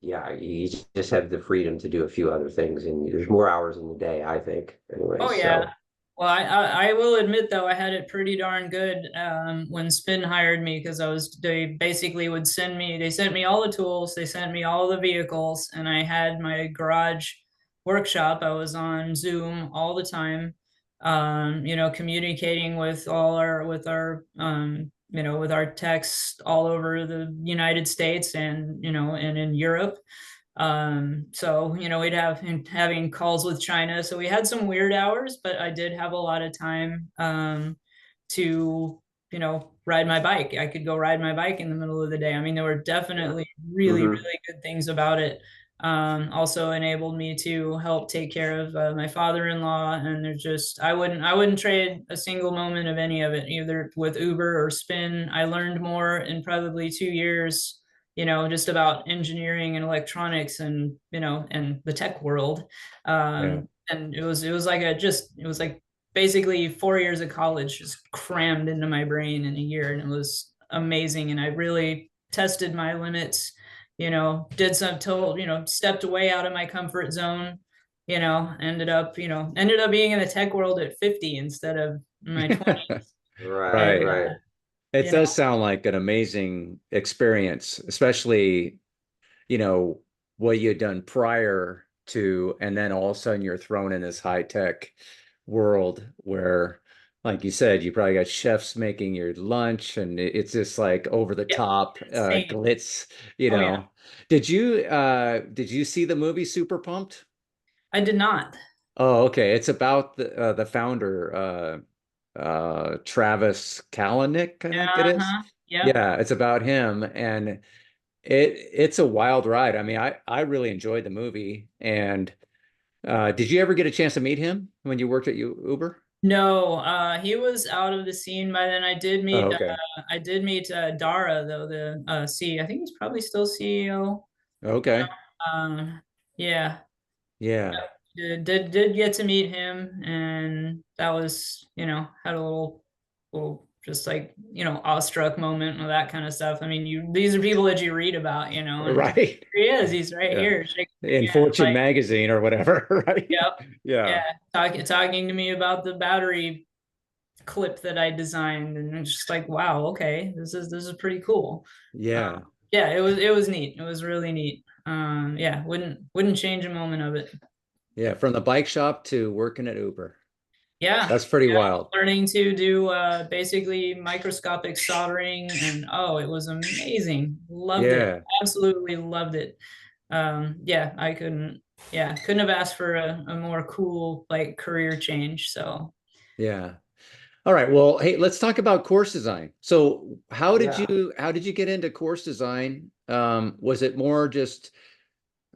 Speaker 2: yeah, you just have the freedom to do a few other things, and there's more hours in the day, I think,
Speaker 3: Oh
Speaker 2: anyways.
Speaker 3: yeah.
Speaker 2: So
Speaker 3: Well, I will admit though I had it pretty darn good when Spin hired me, because they basically they sent me all the tools, they sent me all the vehicles, and I had my garage workshop. I was on Zoom all the time, communicating with our techs all over the United States, and in Europe. So we'd having calls with China, so we had some weird hours, but I did have a lot of time to ride my bike. I could go ride my bike in the middle of the day. I mean, there were
Speaker 2: yeah.
Speaker 3: definitely really
Speaker 2: Hmm.
Speaker 3: really good things about it. Also enabled me to help take care of my father-in-law, and there's just I wouldn't trade a single moment of any of it, either with Uber or Spin. I learned more in probably 2 years, just about engineering and electronics, and the tech world.
Speaker 1: Yeah.
Speaker 3: And it was like basically 4 years of college just crammed into my brain in a year, and it was amazing. And I really tested my limits, stepped way out of my comfort zone, ended up being in the tech world at 50 instead of my 20s.
Speaker 2: Right,
Speaker 3: And,
Speaker 1: Right.
Speaker 2: right.
Speaker 1: It
Speaker 3: you know,
Speaker 1: does sound like an amazing experience, especially, you know, what you had done prior to, and then all of a sudden you're thrown in this high tech world where, like you said, you probably got chefs making your lunch and it's just like over the
Speaker 3: yeah,
Speaker 1: top
Speaker 3: insane.
Speaker 1: glitz,
Speaker 3: Oh yeah,
Speaker 1: did you see the movie Super Pumped?
Speaker 3: I did not.
Speaker 1: Oh, okay. It's about the founder, Travis Kalanick, I think it is.
Speaker 3: Uh-huh. Yep.
Speaker 1: Yeah, it's about him, and it's a wild ride. I mean, I really enjoyed the movie. And did you ever get a chance to meet him when you worked at Uber?
Speaker 3: No, he was out of the scene by then.
Speaker 1: Oh, okay.
Speaker 3: I did meet Dara though, I think he's probably still CEO.
Speaker 1: Okay.
Speaker 3: Um, yeah,
Speaker 1: Yeah.
Speaker 3: did get to meet him, and that was, had a little just like, awestruck moment and that kind of stuff. I mean, these are people that you read about, and
Speaker 1: Right.
Speaker 3: here he is, he's right
Speaker 1: Yeah.
Speaker 3: here shaking
Speaker 1: In
Speaker 3: my hand,
Speaker 1: Fortune
Speaker 3: like,
Speaker 1: magazine or whatever, right?
Speaker 3: yep, yeah,
Speaker 1: Yeah.
Speaker 3: talking to me about the battery clip that I designed, and it's just like, wow, okay, this is pretty cool.
Speaker 1: Yeah.
Speaker 3: Yeah, it was neat. It was really neat. Yeah, wouldn't change a moment of it.
Speaker 1: Yeah. From the bike shop to working at Uber.
Speaker 3: Yeah,
Speaker 1: That's pretty
Speaker 3: yeah,
Speaker 1: wild.
Speaker 3: learning to do basically microscopic soldering, and oh, it was amazing. Loved it.
Speaker 1: Yeah.
Speaker 3: Absolutely loved it. Yeah, couldn't have asked for a more cool like career change. So
Speaker 1: Yeah. All right. Well, hey, let's talk about course design. So
Speaker 2: Yeah.
Speaker 1: how did you get into course design? Was it more just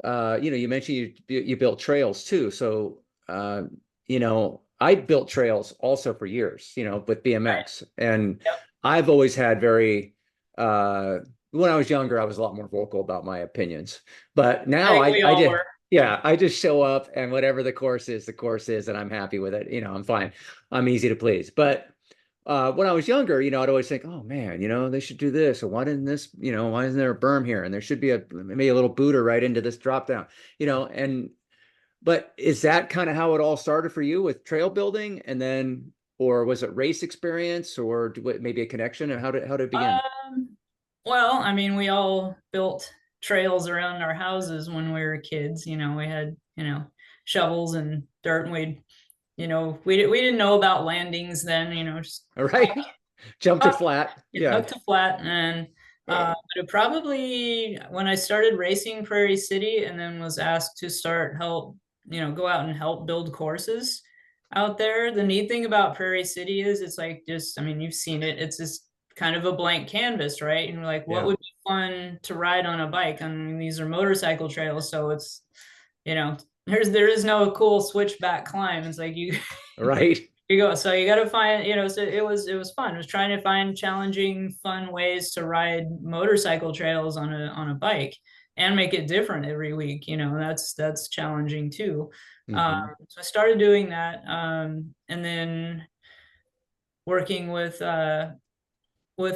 Speaker 1: you mentioned you built trails too. So I built trails also for years, with
Speaker 3: Right.
Speaker 1: BMX. And
Speaker 3: Yep.
Speaker 1: I've always had very uh when I was younger, I was a lot more vocal about my opinions. But
Speaker 3: I
Speaker 1: now
Speaker 3: think we
Speaker 1: I
Speaker 3: all
Speaker 1: just
Speaker 3: were.
Speaker 1: yeah, I just show up and whatever the course is, and I'm happy with it. I'm fine. I'm easy to please. But when I was younger, I'd always think, oh man, they should do this. Or why didn't this, why isn't there a berm here? And there should be maybe a little booter right into this drop down, and but is that kind of how it all started for you with trail building? And then, or was it race experience or maybe a connection? And how did it begin?
Speaker 3: Well, I mean, we all built trails around our houses when we were kids. We had, shovels and dirt, and we didn't know about landings then, just
Speaker 1: All right. Jumped it
Speaker 3: up,
Speaker 1: flat. Yeah.
Speaker 3: up to flat. And but it probably when I started racing Prairie City and then was asked to go out and help build courses out there. The neat thing about Prairie City is it's like I mean, you've seen it. It's just kind of a blank canvas, right? And we're like, what
Speaker 1: Yeah.
Speaker 3: would be fun to ride on a bike? I mean, these are motorcycle trails, so it's, you know, there is no cool switchback climb. It's like you
Speaker 1: Right.
Speaker 3: you go. So you got to find, so it was fun. It was trying to find challenging, fun ways to ride motorcycle trails on a bike and make it different every week. That's challenging too. So I started doing that, and then working with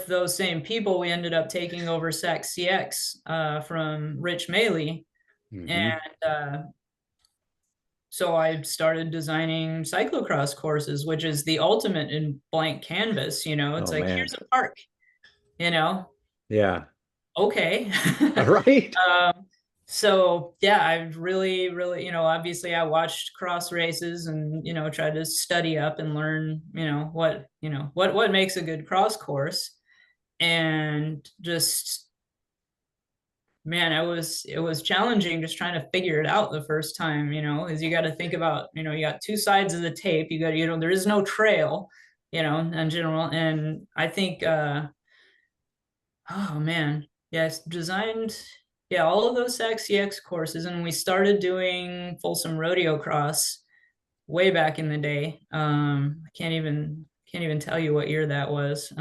Speaker 3: those same people, we ended up taking over Sac CX from Rich Maley,
Speaker 1: Hmm.
Speaker 3: and so I started designing cyclocross courses, which is the ultimate in blank canvas. It's
Speaker 1: Oh
Speaker 3: like,
Speaker 1: man.
Speaker 3: here's a park, you know,
Speaker 1: Yeah.
Speaker 3: okay.
Speaker 1: All right.
Speaker 3: um, so yeah, I really, really, obviously I watched cross races and, tried to study up and learn, what makes a good cross course. And just, man, it was challenging just trying to figure it out the first time, because you got to think about, you got two sides of the tape. You got, there is no trail, in general. And I think, oh man, yes, designed, yeah, all of those Sac CX courses, and we started doing Folsom Rodeoccross way back in the day. I can't even tell you what year that was.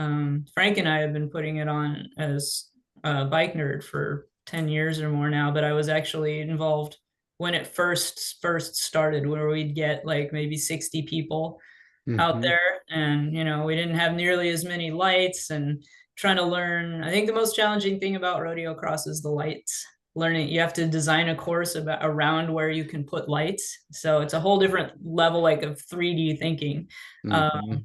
Speaker 3: Frank and I have been putting it on as a bike nerd for 10 years or more now, but I was actually involved when it first started, where we'd get like maybe 60 people out
Speaker 1: Hmm.
Speaker 3: there, and we didn't have nearly as many lights, and trying to learn. I think the most challenging thing about rodeo cross is the lights. Learning, you have to design a course around where you can put lights, so it's a whole different level, like, of 3D thinking. um,
Speaker 1: Hmm.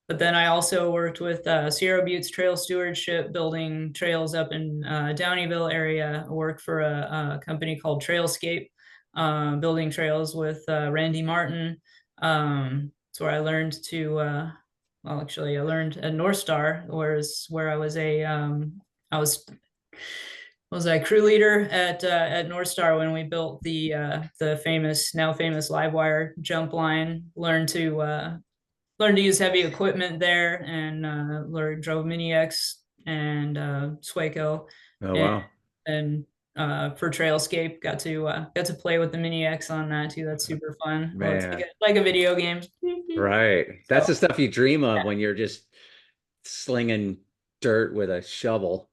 Speaker 3: but then I also worked with Sierra Buttes Trail Stewardship, building trails up in Downeyville area. I worked for a company called Trailscape, building trails with Randy Martin. It's where I learned well, actually, I learned at North Star, where I was I was a crew leader at North Star when we built the now famous live wire jump line. Learned to use heavy equipment there, and drove Mini X and Swaco,
Speaker 1: Oh
Speaker 3: and
Speaker 1: wow.
Speaker 3: and for Trailscape got to play with the Mini X on that too. That's super fun. Well, it's
Speaker 1: Man.
Speaker 3: like a video game.
Speaker 1: Right. That's
Speaker 3: So
Speaker 1: the stuff you dream of when you're just slinging dirt with a shovel.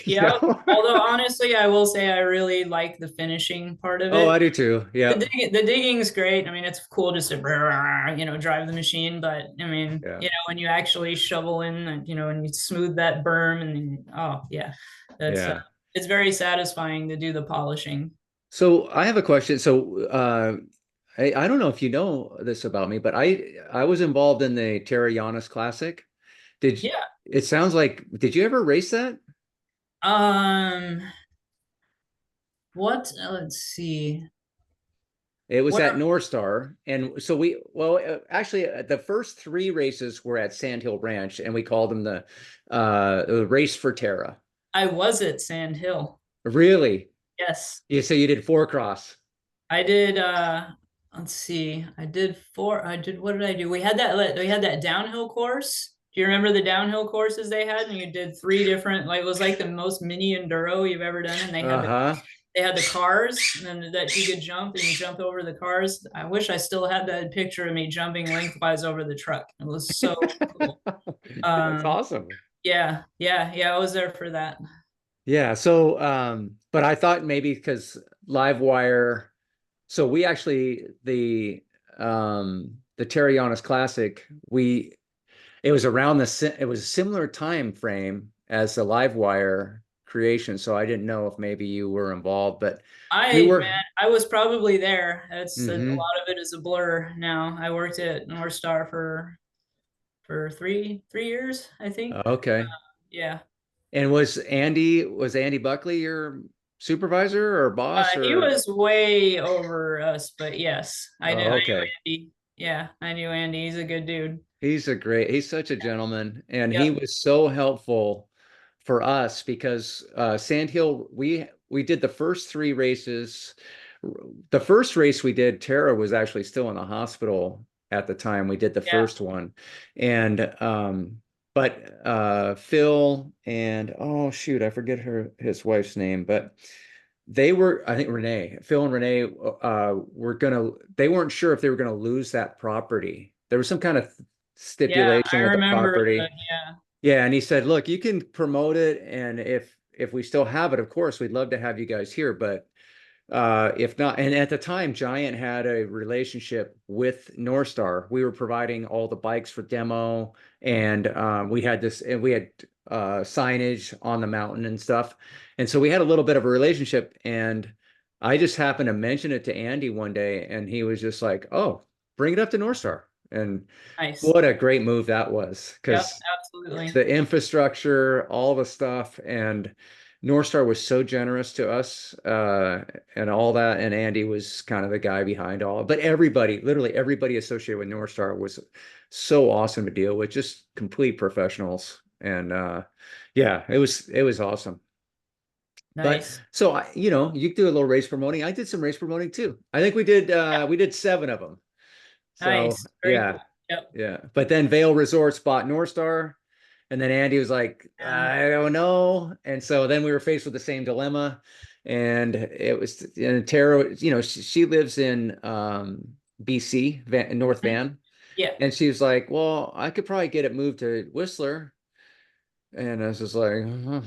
Speaker 1: You
Speaker 3: yeah.
Speaker 1: know?
Speaker 3: Although honestly, I will say I really like the finishing part of
Speaker 1: Oh,
Speaker 3: it.
Speaker 1: I do too. Yep.
Speaker 3: The digging's great. I mean, it's cool just to drive the machine, but I mean,
Speaker 1: Yeah.
Speaker 3: when you actually shovel in, and and you smooth that berm, and then, oh yeah, that's
Speaker 1: Yeah.
Speaker 3: it's very satisfying to do the polishing.
Speaker 1: So I have a question. So I don't know if you know this about me, but I was involved in the Terra Yanis Classic.
Speaker 3: Yeah.
Speaker 1: It sounds like, did you ever race that?
Speaker 3: Um, what? Let's see.
Speaker 1: It was at
Speaker 3: Where
Speaker 1: North Star. And so well, actually, the first three races were at Sandhill Ranch, and we called them the Race for Terra.
Speaker 3: I was at Sand Hill.
Speaker 1: Really?
Speaker 3: Yes,
Speaker 1: So you did four cross.
Speaker 3: I did. let's see. What did I do? We had that downhill course. Do you remember the downhill courses they had? And you did three different, like, it was like the most mini enduro you've ever done. And
Speaker 1: Uh-huh.
Speaker 3: they had the cars and that you could jump and you jump over the cars. I wish I still had that picture of me jumping lengthwise over the truck. It was so cool.
Speaker 1: That's
Speaker 3: Um,
Speaker 1: awesome.
Speaker 3: yeah, I was there for that.
Speaker 1: Yeah. So, but I thought maybe because Livewire, so we actually, the Terry Classic, it was around it was a similar time frame as the Livewire creation. So I didn't know if maybe you were involved, but we
Speaker 3: Man,
Speaker 1: were.
Speaker 3: I was probably there. It's a
Speaker 1: Hmm.
Speaker 3: lot of it is a blur now. I worked at North Star for three years, I think.
Speaker 1: Okay.
Speaker 3: Yeah.
Speaker 1: And was Andy Buckley your supervisor or boss
Speaker 3: He
Speaker 1: or?
Speaker 3: was way over us, but yes, I
Speaker 1: Oh,
Speaker 3: knew
Speaker 1: okay.
Speaker 3: Andy. Yeah, I knew Andy. He's a good dude.
Speaker 1: He's such a gentleman, and he
Speaker 3: Yep.
Speaker 1: was so helpful for us because Sandhill, we did the first three races. The first race we did, Tara was actually still in the hospital at the time we did the
Speaker 3: Yeah.
Speaker 1: first one. And but Phil and oh shoot, I forget his wife's name, but they were, I think Renee, Phil and Renee they weren't sure if they were gonna lose that property. There was some kind of
Speaker 3: Yeah, I
Speaker 1: stipulation with the
Speaker 3: remember that.
Speaker 1: property.
Speaker 3: Yeah.
Speaker 1: Yeah, and he said, "Look, you can promote it, and if we still have it, of course, we'd love to have you guys here. But if not, and at the time, Giant had a relationship with North Star. We were providing all the bikes for demo, and we had signage on the mountain and stuff, and so we had a little bit of a relationship. And I just happened to mention it to Andy one day, and he was just like, "Oh, bring it up to North Star." And
Speaker 3: Nice.
Speaker 1: what a great move that was,
Speaker 3: Yep,
Speaker 1: because
Speaker 3: absolutely.
Speaker 1: the infrastructure, all the stuff, and North Star was so generous to us, and all that. And Andy was kind of the guy behind all. But everybody, literally everybody associated with North Star was so awesome to deal with, just complete professionals. And yeah, it was awesome. But
Speaker 3: Nice.
Speaker 1: so you do a little race promoting. I did some race promoting too. I think we did seven of them. So
Speaker 3: Nice. Very
Speaker 1: yeah,
Speaker 3: cool. Yep.
Speaker 1: yeah. But then Vail Resorts bought North Star. And then Andy was like,
Speaker 3: Yeah.
Speaker 1: I don't know. And so then we were faced with the same dilemma. And it was, and Tara, she lives in BC, North
Speaker 3: Mhm.
Speaker 1: Van.
Speaker 3: Yeah.
Speaker 1: And she was like, well, I could probably get it moved to Whistler. And I was just like, "Oh,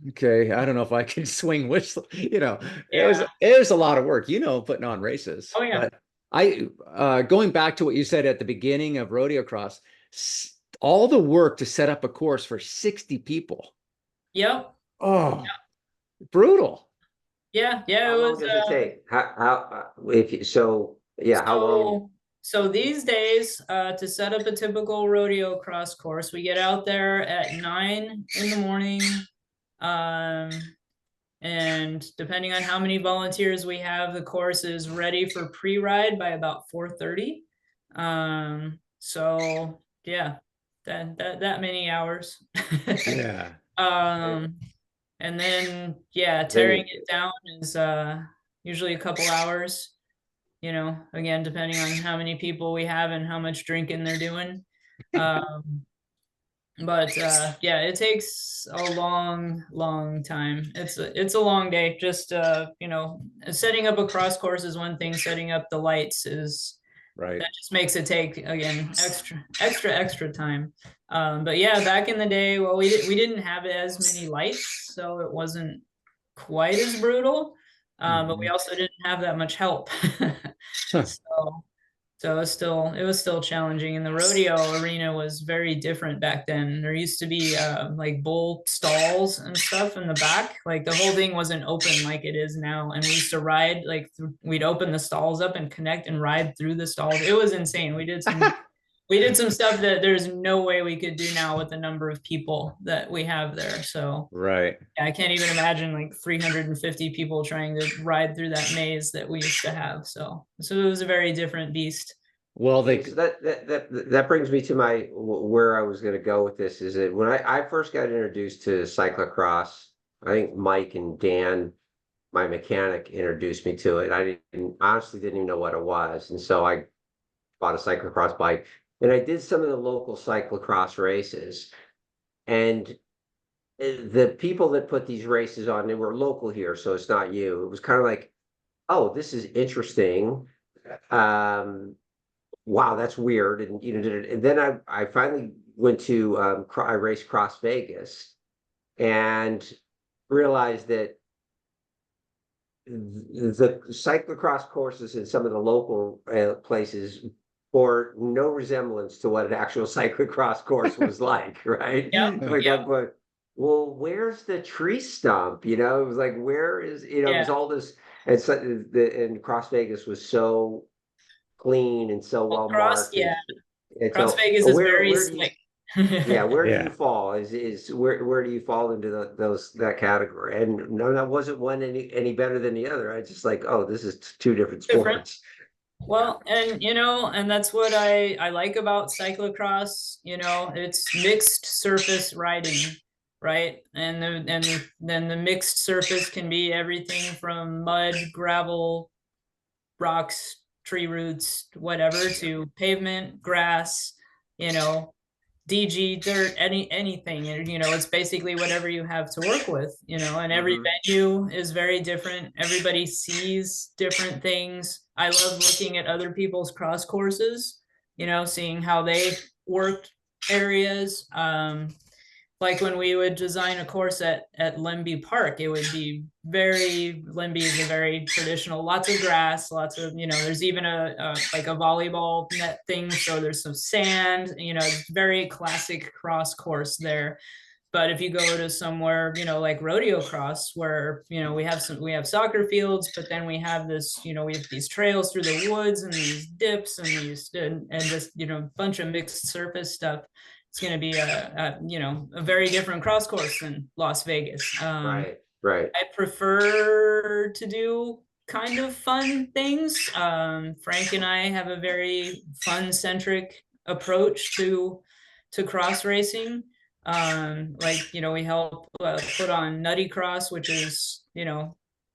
Speaker 1: okay, I don't know if I can swing Whistler."
Speaker 3: Yeah.
Speaker 1: It was a lot of work, putting on races.
Speaker 3: Oh yeah.
Speaker 1: But going back to what you said at the beginning of Rodeocross, all the work to set up a course for 60 people.
Speaker 3: Yep.
Speaker 1: Oh, brutal.
Speaker 3: Yeah. Yeah. It
Speaker 2: How long
Speaker 3: was
Speaker 2: does it take? If you, so, yeah, how long?
Speaker 3: so these days, to set up a typical rodeo cross course, we get out there at 9 in the morning. Um, and depending on how many volunteers we have, the course is ready for pre-ride by about 4:30. So yeah, that many hours.
Speaker 1: Yeah.
Speaker 3: Um, and then yeah,
Speaker 2: Then
Speaker 3: tearing
Speaker 2: you,
Speaker 3: it down is usually a couple hours, again, depending on how many people we have and how much drinking they're doing. Um, but yeah, it takes a long time. It's a long day. Just setting up a cross course is one thing. Setting up the lights is
Speaker 1: Right.
Speaker 3: that just makes it take, again, extra time. But yeah, back in the day, well, we didn't have as many lights, so it wasn't quite as brutal. But we
Speaker 1: Mhm.
Speaker 3: also didn't have that much help.
Speaker 1: Huh.
Speaker 3: So it was still challenging, and the rodeo arena was very different back then. There used to be like bull stalls and stuff in the back. Like the whole thing wasn't open like it is now. And we used to ride we'd open the stalls up and connect and ride through the stalls. It was insane. We did some stuff that there's no way we could do now with the number of people that we have there. So
Speaker 1: Right.
Speaker 3: yeah, I can't even imagine like 350 people trying to ride through that maze that we used to have. So it was a very different beast.
Speaker 1: Well,
Speaker 2: okay, so that brings me to where I was going to go with this is that when I first got introduced to cyclocross, I think Mike and Dan my mechanic introduced me to it. I honestly didn't even know what it was. And so I bought a cyclocross bike and I did some of the local cyclocross races. And the people that put these races on, they were local here, so it's not you. It was kind of like, oh, this is interesting. Wow, that's weird. And and then I finally went to I raced Cross Vegas and realized that the cyclocross courses in some of the local places bore no resemblance to what an actual cyclocross course was like, right?
Speaker 3: Yep.
Speaker 2: Like
Speaker 3: Yep.
Speaker 2: I'm going, well, where's the tree stump? You know, it was like, where is, it was
Speaker 3: Yeah.
Speaker 2: all this, and so and Cross Vegas was so clean and so well
Speaker 3: Cross,
Speaker 2: marked,
Speaker 3: yeah.
Speaker 2: and
Speaker 3: Cross
Speaker 2: so
Speaker 3: Vegas is very
Speaker 2: where do you,
Speaker 3: slick.
Speaker 2: yeah, where do
Speaker 1: Yeah.
Speaker 2: you fall? Is where do you fall into that category? And no, that wasn't one any better than the other. I just like, oh, this is two different
Speaker 3: Different.
Speaker 2: sports.
Speaker 3: Well, and and that's what I like about cyclocross, it's mixed surface riding, right? Then the mixed surface can be everything from mud, gravel, rocks, tree roots, whatever, to pavement, grass, you know, DG, dirt, anything. And it's basically whatever you have to work with, and every
Speaker 2: Mhm.
Speaker 3: venue is very different. Everybody sees different things. I love looking at other people's cross courses, seeing how they worked areas. Like when we would design a course at Lemby Park, it would be Lemby is a very traditional, lots of grass, lots of, there's even a like a volleyball net thing, so there's some sand, it's very classic cross course there. But if you go to somewhere, like Rodeoccross, where we have soccer fields, but then we have this, we have these trails through the woods and these dips and just bunch of mixed surface stuff. It's going to be a very different cross course than Las Vegas.
Speaker 2: Right, right.
Speaker 3: I prefer to do kind of fun things. Frank and I have a very fun centric approach to cross racing. Like we help put on Nutty Cross, which is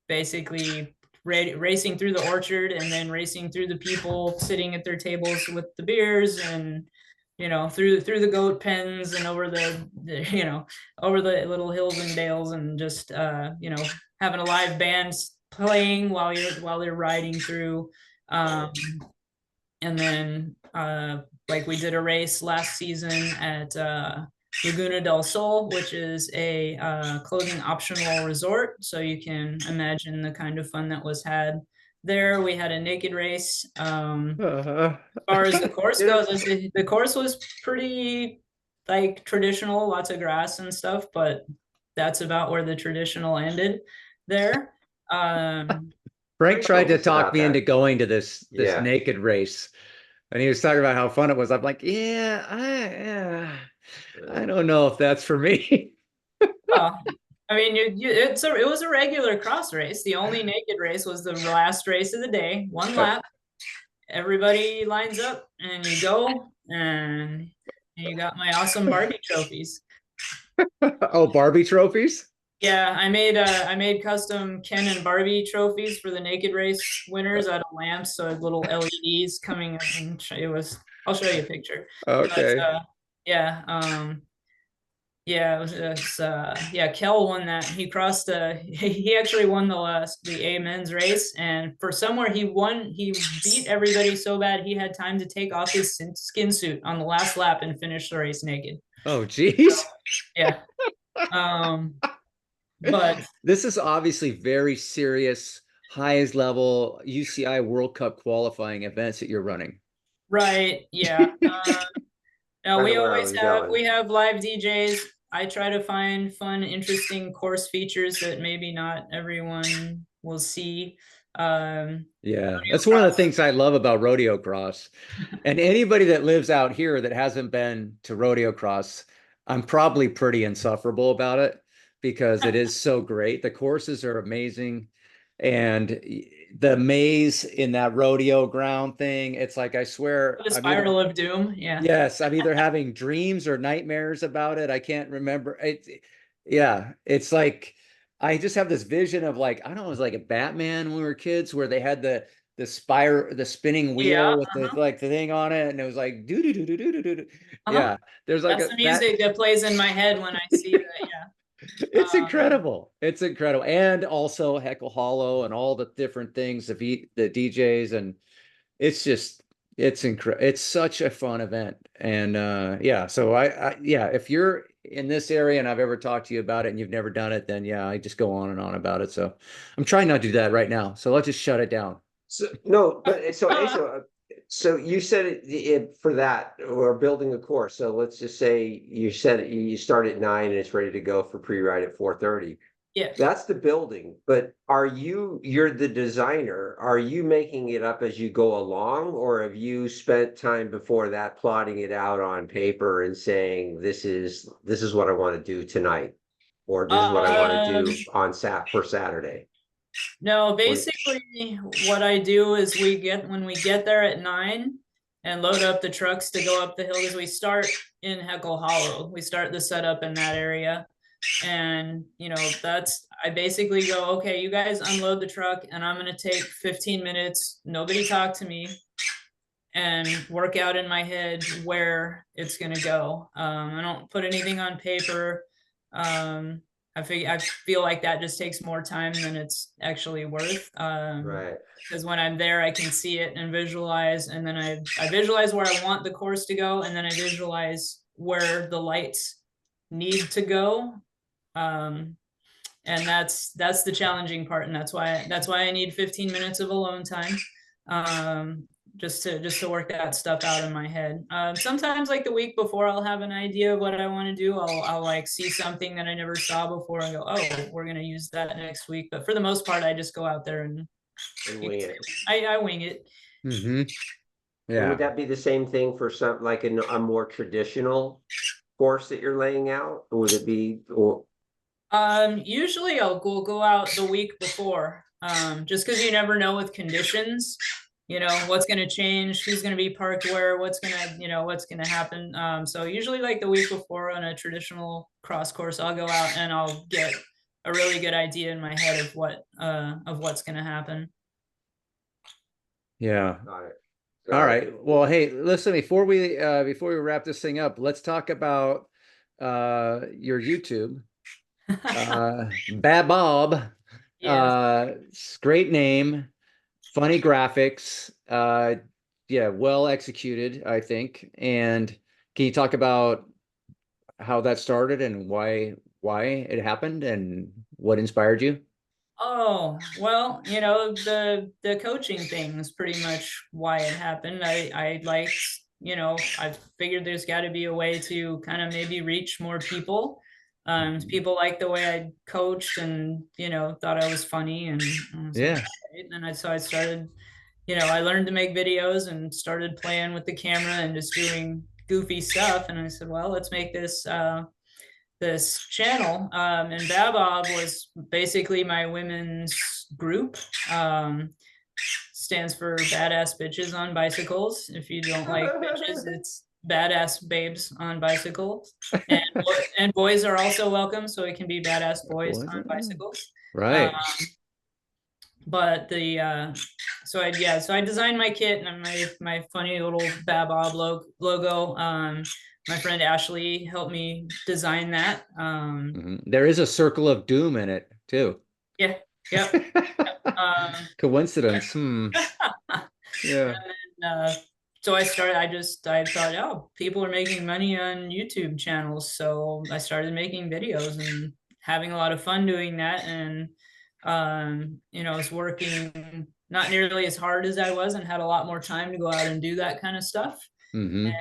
Speaker 3: basically racing through the orchard and then racing through the people sitting at their tables with the beers and through the goat pens and over over the little hills and dales and just having a live band playing while they're riding through. And then like we did a race last season at Laguna del Sol, which is a clothing optional resort, so you can imagine the kind of fun that was had there. We had a naked race. As far as the course goes, the course was pretty like traditional, lots of grass and stuff, but that's about where the traditional ended there.
Speaker 1: Frank tried to
Speaker 2: Focus
Speaker 1: talk
Speaker 2: about
Speaker 1: me
Speaker 2: that.
Speaker 1: into going to this
Speaker 2: Yeah.
Speaker 1: naked race, and he was talking about how fun it was. I'm like, yeah, I don't know if that's for me.
Speaker 3: Well, I mean, it was a regular cross race. The only naked race was the last race of the day, one lap. Everybody lines up and you go, and you got my awesome Barbie trophies.
Speaker 1: Oh, Barbie trophies?
Speaker 3: Yeah, I made custom Ken and Barbie trophies for the naked race winners out of lamps, so little LEDs coming up, and I'll show you a picture. But
Speaker 1: Okay.
Speaker 3: yeah, yeah, yeah, Kel won that. He crossed he actually won the A men's race, and for somewhere he beat everybody so bad he had time to take off his skin suit on the last lap and finish the race naked.
Speaker 1: Oh, geez.
Speaker 3: Yeah. But
Speaker 1: This is obviously very serious, highest level UCI World Cup qualifying events that you're running.
Speaker 3: right, yeah. Now
Speaker 2: Kind of where I was going.
Speaker 3: we have live DJs. I try to find fun, interesting course features that maybe not everyone will see.
Speaker 1: Yeah, that's one of the things I love about rodeo cross. And anybody that lives out here that hasn't been to rodeo cross, I'm probably pretty insufferable about it because it is so great. The courses are amazing. And the maze in that rodeo ground thing, it's like, I swear,
Speaker 3: The spiral of doom, yeah.
Speaker 1: yes, I'm either having dreams or nightmares about it. I can't remember. Yeah, it's like I just have this vision of like, I don't know, it was like a Batman when we were kids where they had the spinning
Speaker 3: Yeah,
Speaker 1: wheel with the like the thing on it, and it was like do do do do do do do.
Speaker 3: uh-huh.
Speaker 1: Yeah, there's like
Speaker 3: That's
Speaker 1: a
Speaker 3: the
Speaker 1: that
Speaker 3: music that plays in my head when I see that. Yeah.
Speaker 1: it's incredible. It's incredible. And also Heckle Hollow and all the different things, the DJs, and it's just it's incredible. It's such a fun event. And yeah, so yeah, if you're in this area and I've ever talked to you about it and you've never done it, then yeah, I just go on and on about it. So I'm trying not to do that right now. So let's just shut it down.
Speaker 2: So no, but so Asa, so you said it for that or building a course. So let's just say you said you start at 9 and it's ready to go for pre-ride at 4:30.
Speaker 3: Yeah.
Speaker 2: That's the building, but you're the designer. Are you making it up as you go along, or have you spent time before that plotting it out on paper and saying, this is what I want to do tonight, or this is what I want to do on for Saturday?
Speaker 3: No,
Speaker 2: Or-
Speaker 3: basically what I do is when we get there at 9 and load up the trucks to go up the hill, because we start in Heckle Hollow. We start the setup in that area. And I basically go, okay, you guys unload the truck and I'm gonna take 15 minutes, nobody talk to me, and work out in my head where it's gonna go. I don't put anything on paper. I feel like that just takes more time than it's actually worth.
Speaker 2: Right.
Speaker 3: Because when I'm there, I can see it and visualize, and then I visualize where I want the course to go, and then I visualize where the lights need to go. And that's the challenging part, and that's why I need 15 minutes of alone time. Just to work that stuff out in my head. Sometimes like the week before, I'll have an idea of what I want to do. I'll like see something that I never saw before and go, oh, we're gonna use that next week. But for the most part, I just go out there and
Speaker 2: wing it.
Speaker 3: I wing it.
Speaker 1: Mm-hmm.
Speaker 2: And would
Speaker 1: Yeah.
Speaker 2: that be the same thing for some like a more traditional course that you're laying out? Or would it be or
Speaker 3: Usually we'll go out the week before. Just because you never know with conditions, what's going to change, who's going to be parked where, what's going to happen. So usually like the week before on a traditional cross course, I'll go out and I'll get a really good idea in my head of what's going to happen.
Speaker 1: Yeah.
Speaker 2: got it?
Speaker 1: All
Speaker 2: Got it.
Speaker 1: right. Well, hey, listen, before we wrap this thing up, let's talk about your YouTube. BABOB.
Speaker 3: Yes.
Speaker 1: Great name, funny graphics, yeah, well executed, I think. And can you talk about how that started and why it happened and what inspired you?
Speaker 3: Oh, well, the coaching thing is pretty much why it happened. I liked, I figured there's got to be a way to kind of maybe reach more people. People liked the way I coached and, thought I was funny, and I was like,
Speaker 1: Yeah.
Speaker 3: "All right." And so I started, I learned to make videos and started playing with the camera and just doing goofy stuff. And I said, well, let's make this channel. And BABOB was basically my women's group. Stands for Badass Bitches on Bicycles. If you don't like bitches, it's Badass Babes on Bicycles. And boys are also welcome, so it can be Badass Boys on Bicycles.
Speaker 1: Right.
Speaker 3: But so I designed my kit and my funny little BABOB logo. My friend Ashley helped me design that.
Speaker 1: There is a circle of doom in it too.
Speaker 3: Yeah, yep.
Speaker 1: Coincidence. Yeah.
Speaker 3: And, so I thought, oh, people are making money on YouTube channels. So I started making videos and having a lot of fun doing that. And, I was working not nearly as hard as I was and had a lot more time to go out and do that kind of stuff. And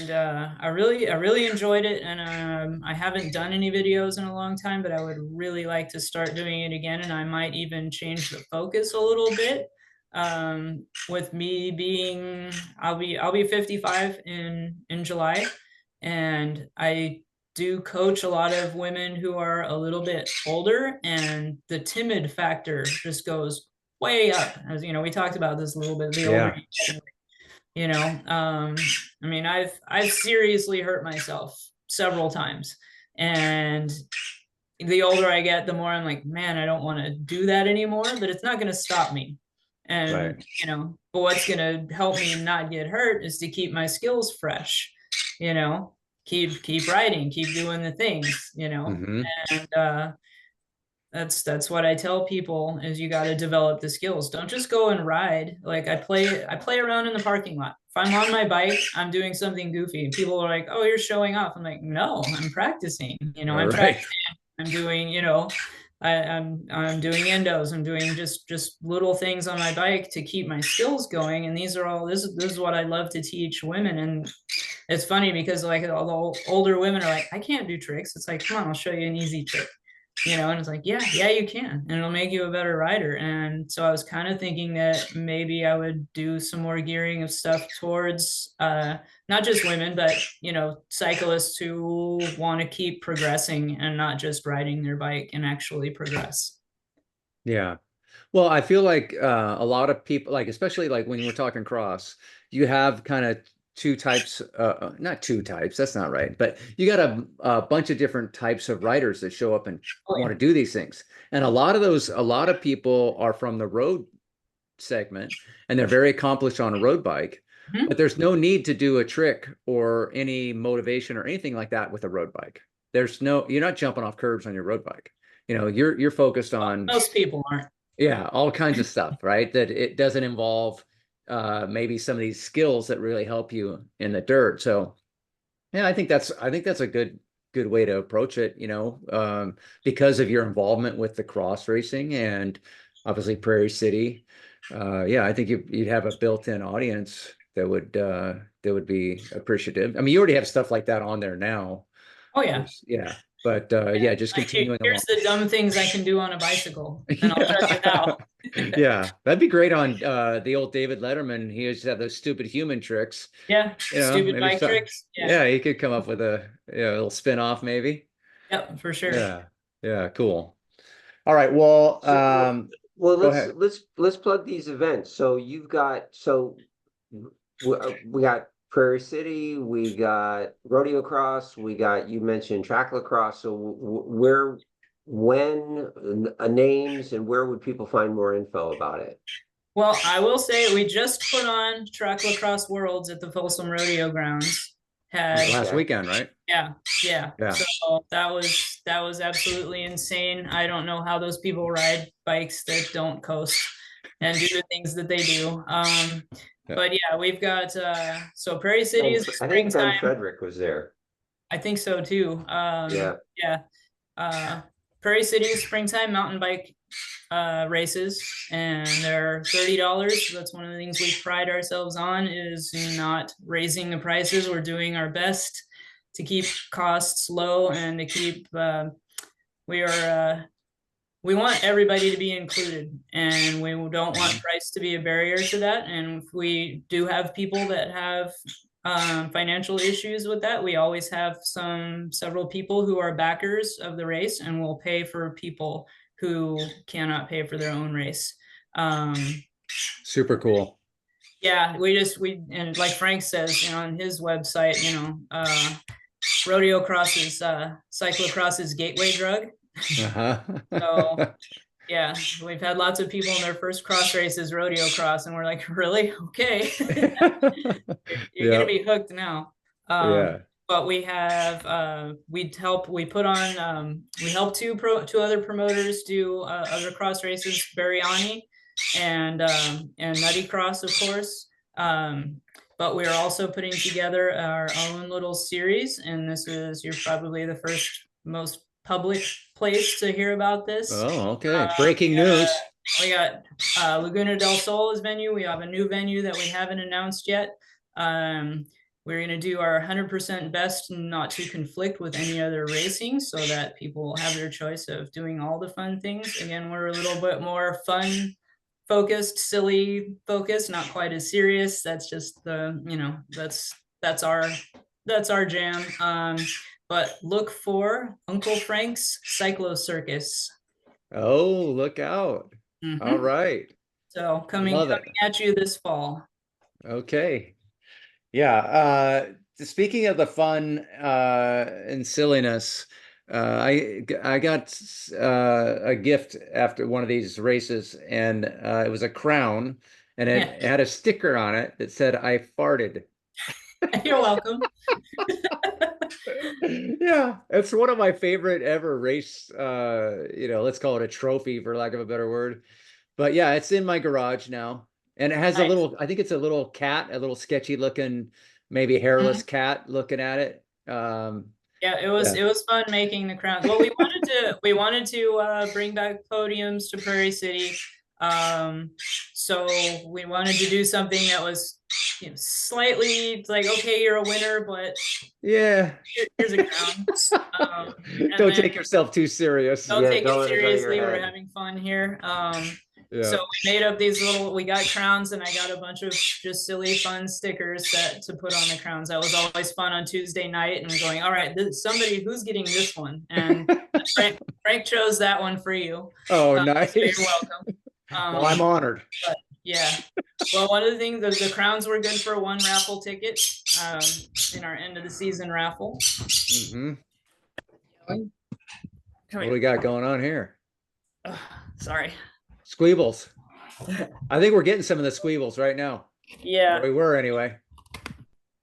Speaker 3: I really enjoyed it. And I haven't done any videos in a long time, but I would really like to start doing it again. And I might even change the focus a little bit. With me being, I'll be 55 in July, and I do coach a lot of women who are a little bit older, and the timid factor just goes way up. As we talked about this a little bit. The older you get, I mean, I've seriously hurt myself several times, and the older I get, the more I'm like, man, I don't want to do that anymore, but it's not going to stop me. And,
Speaker 1: Right.
Speaker 3: but what's going to help me not get hurt is to keep my skills fresh, keep writing, keep doing the things,
Speaker 1: Hmm.
Speaker 3: and, that's what I tell people is you got to develop the skills. Don't just go and ride. Like I play around in the parking lot. If I'm on my bike, I'm doing something goofy and people are like, "Oh, you're showing off." I'm like, "No, I'm practicing."
Speaker 1: All
Speaker 3: I'm
Speaker 1: right.
Speaker 3: practicing. I'm doing, I'm doing endos. I'm doing just little things on my bike to keep my skills going. And these are all this is what I love to teach women. And it's funny because like all the older women are like, "I can't do tricks." It's like, "Come on, I'll show you an easy trick." And it's like, yeah, you can, and it'll make you a better rider. And so I was kind of thinking that maybe I would do some more gearing of stuff towards not just women, but cyclists who want to keep progressing and not just riding their bike and actually progress.
Speaker 1: Yeah. Well, I feel like a lot of people, like especially like when we're talking cross, you have kind of two types, not two types, that's not right, but you got a bunch of different types of riders that show up and
Speaker 3: Oh
Speaker 1: want
Speaker 3: yeah.
Speaker 1: to do these things. And a lot of people are from the road segment and they're very accomplished on a road bike,
Speaker 3: Mhm.
Speaker 1: but there's no need to do a trick or any motivation or anything like that with a road bike. You're not jumping off curbs on your road bike. You're focused on,
Speaker 3: Most people aren't.
Speaker 1: yeah, all kinds of stuff, right? That it doesn't involve maybe some of these skills that really help you in the dirt. So yeah, I think that's a good way to approach it, because of your involvement with the cross racing and obviously Prairie City. Yeah, I think you'd have a built-in audience that would be appreciative. I mean, you already have stuff like that on there now.
Speaker 3: Oh yeah.
Speaker 1: Yeah, but yeah, just
Speaker 3: Like,
Speaker 1: continuing
Speaker 3: here's
Speaker 1: along.
Speaker 3: the dumb things I can do on a bicycle, and I'll show you
Speaker 1: Yeah.
Speaker 3: how.
Speaker 1: Yeah, that'd be great on the old David Letterman. He used to have those stupid human tricks.
Speaker 3: Yeah, stupid
Speaker 1: Maybe
Speaker 3: bike
Speaker 1: some,
Speaker 3: tricks. Yeah.
Speaker 1: yeah, he could come up with a little spin-off maybe.
Speaker 3: Yep, for sure.
Speaker 1: Yeah. Yeah, cool. All right, well,
Speaker 2: So, well,
Speaker 1: go
Speaker 2: let's
Speaker 1: ahead.
Speaker 2: let's plug these events. So we got Prairie City, we got Rodeoccross, we got, you mentioned track lacrosse. So where, when, names, and where would people find more info about it?
Speaker 3: Well, I will say we just put on track lacrosse worlds at the Folsom Rodeo grounds. Had
Speaker 1: Last
Speaker 2: Okay.
Speaker 1: weekend, right?
Speaker 3: Yeah, yeah.
Speaker 1: Yeah.
Speaker 3: So that was absolutely insane. I don't know how those people ride bikes that don't coast and do the things that they do.
Speaker 1: Yeah.
Speaker 3: But yeah, we've got so Prairie City is the
Speaker 2: I think Ben
Speaker 3: springtime.
Speaker 2: Frederick was there.
Speaker 3: I think so too.
Speaker 2: Yeah.
Speaker 3: Yeah. Prairie City is springtime mountain bike races, and they're $30. That's one of the things we pride ourselves on, is not raising the prices. We're doing our best to keep costs low and to keep we are we want everybody to be included, and we don't want price to be a barrier to that. And if we do have people that have financial issues with that, we always have several people who are backers of the race and will pay for people who cannot pay for their own race. Um,
Speaker 1: Super cool.
Speaker 3: yeah, and like Frank says, on his website, rodeo cross is cyclocross's gateway drug. So
Speaker 1: Uh-huh.
Speaker 3: yeah, we've had lots of people in their first cross races rodeo cross, and we're like, really? Okay. You're gonna
Speaker 1: Yep.
Speaker 3: be hooked now.
Speaker 1: Yeah.
Speaker 3: But we have we put on we help two other promoters do other cross races, Bariani and Nutty Cross, of course. But we're also putting together our own little series, and you're probably the first most public place to hear about this.
Speaker 1: Oh, okay. Breaking news.
Speaker 3: We got Laguna del Sol as venue. We have a new venue that we haven't announced yet. We're going to do our 100% best not to conflict with any other racing, so that people have their choice of doing all the fun things. Again, we're a little bit more fun focused, silly focused, not quite as serious. That's just that's our jam. But look for Uncle Frank's Cyclo Circus.
Speaker 1: Oh, look out. All
Speaker 3: Mhm.
Speaker 1: right.
Speaker 3: So coming
Speaker 1: Love it.
Speaker 3: at you this fall.
Speaker 1: Okay. Yeah. Speaking of the fun and silliness, I got a gift after one of these races, and it was a crown, and
Speaker 3: Yeah,
Speaker 1: it had a sticker on it that said "I farted."
Speaker 3: you're welcome.
Speaker 1: Yeah, it's one of my favorite ever race. Let's call it a trophy for lack of a better word. But yeah, it's in my garage now, and it has a
Speaker 3: Nice.
Speaker 1: little. I think it's a little cat, a little sketchy looking, maybe hairless
Speaker 3: Mhm.
Speaker 1: cat looking at it.
Speaker 3: Yeah,
Speaker 1: Yeah.
Speaker 3: it was fun making the crowns. Well, we wanted to bring back podiums to Prairie City. Um, so we wanted to do something that was, slightly like, okay, you're a winner, but
Speaker 1: Yeah.
Speaker 3: here's a crown. And
Speaker 1: Don't
Speaker 3: then
Speaker 1: take yourself too serious.
Speaker 3: don't
Speaker 2: Yeah,
Speaker 3: take
Speaker 2: don't
Speaker 3: it
Speaker 2: let it go to your
Speaker 3: seriously. We're
Speaker 2: head.
Speaker 3: having fun here. So
Speaker 1: Yeah.
Speaker 3: we made up these we got crowns, and I got a bunch of just silly fun stickers to put on the crowns. That was always fun on Tuesday night, and we're going, all right, somebody who's getting this one, and Frank chose that one for you.
Speaker 1: Oh,
Speaker 3: So you're
Speaker 1: nice.
Speaker 3: welcome.
Speaker 1: Well, I'm honored.
Speaker 3: But yeah. Well, one of the things, the crowns were good for one raffle ticket in our end of the season raffle.
Speaker 1: Hmm.
Speaker 3: Come
Speaker 1: What do
Speaker 3: here.
Speaker 1: we got going on here?
Speaker 3: Sorry.
Speaker 1: Sqeables. I think we're getting some of the Sqeables right now.
Speaker 3: Yeah.
Speaker 1: Or we were anyway.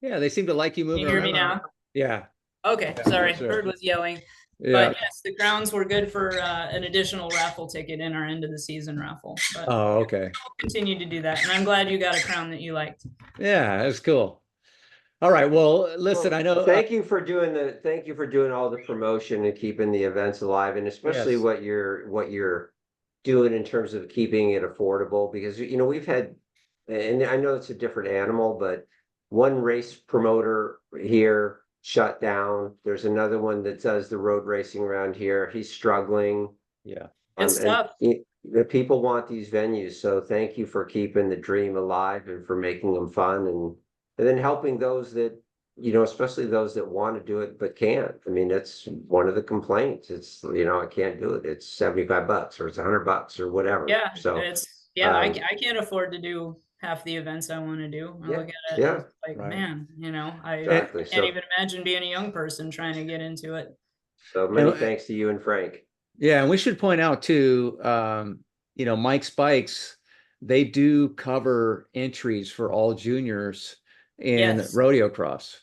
Speaker 1: Yeah, they seem to like you
Speaker 3: Can
Speaker 1: moving
Speaker 3: you hear me
Speaker 1: around.
Speaker 3: now?
Speaker 1: Yeah.
Speaker 3: Okay,
Speaker 1: Yeah,
Speaker 3: sorry.
Speaker 1: sure.
Speaker 3: Bird was yelling.
Speaker 1: Yeah.
Speaker 3: But yes, the crowns were good for an additional raffle ticket in our end of the season raffle. But
Speaker 1: Oh, okay.
Speaker 3: we'll continue to do that. And I'm glad you got a crown that you liked.
Speaker 1: Yeah, that's cool. All right. Well, listen,
Speaker 2: Well,
Speaker 1: I know.
Speaker 2: thank you for doing all the promotion and keeping the events alive, and especially
Speaker 1: Yes.
Speaker 2: what you're doing in terms of keeping it affordable, because we've had, and I know it's a different animal, but one race promoter here shut down. There's another one that does the road racing around here. He's struggling.
Speaker 1: Yeah.
Speaker 3: It's
Speaker 2: And
Speaker 3: tough.
Speaker 2: the people want these venues, so thank you for keeping the dream alive and for making them fun, and then helping those that, especially those that want to do it but can't. I mean, that's one of the complaints. It's, I can't do it. It's $75 or it's $100 or whatever.
Speaker 3: Yeah,
Speaker 2: So,
Speaker 3: I
Speaker 2: um,
Speaker 3: can't afford to do half the events I want to do. I
Speaker 2: yeah,
Speaker 3: look at it
Speaker 2: yeah,
Speaker 3: like,
Speaker 1: Right.
Speaker 3: man, I
Speaker 2: exactly.
Speaker 3: can't
Speaker 2: So,
Speaker 3: even imagine being a young person trying to get into it.
Speaker 2: so many
Speaker 1: And
Speaker 2: thanks to you and Frank.
Speaker 1: yeah, and we should point out too, Mike's Bikes, they do cover entries for all juniors in
Speaker 3: Yes.
Speaker 1: rodeo cross,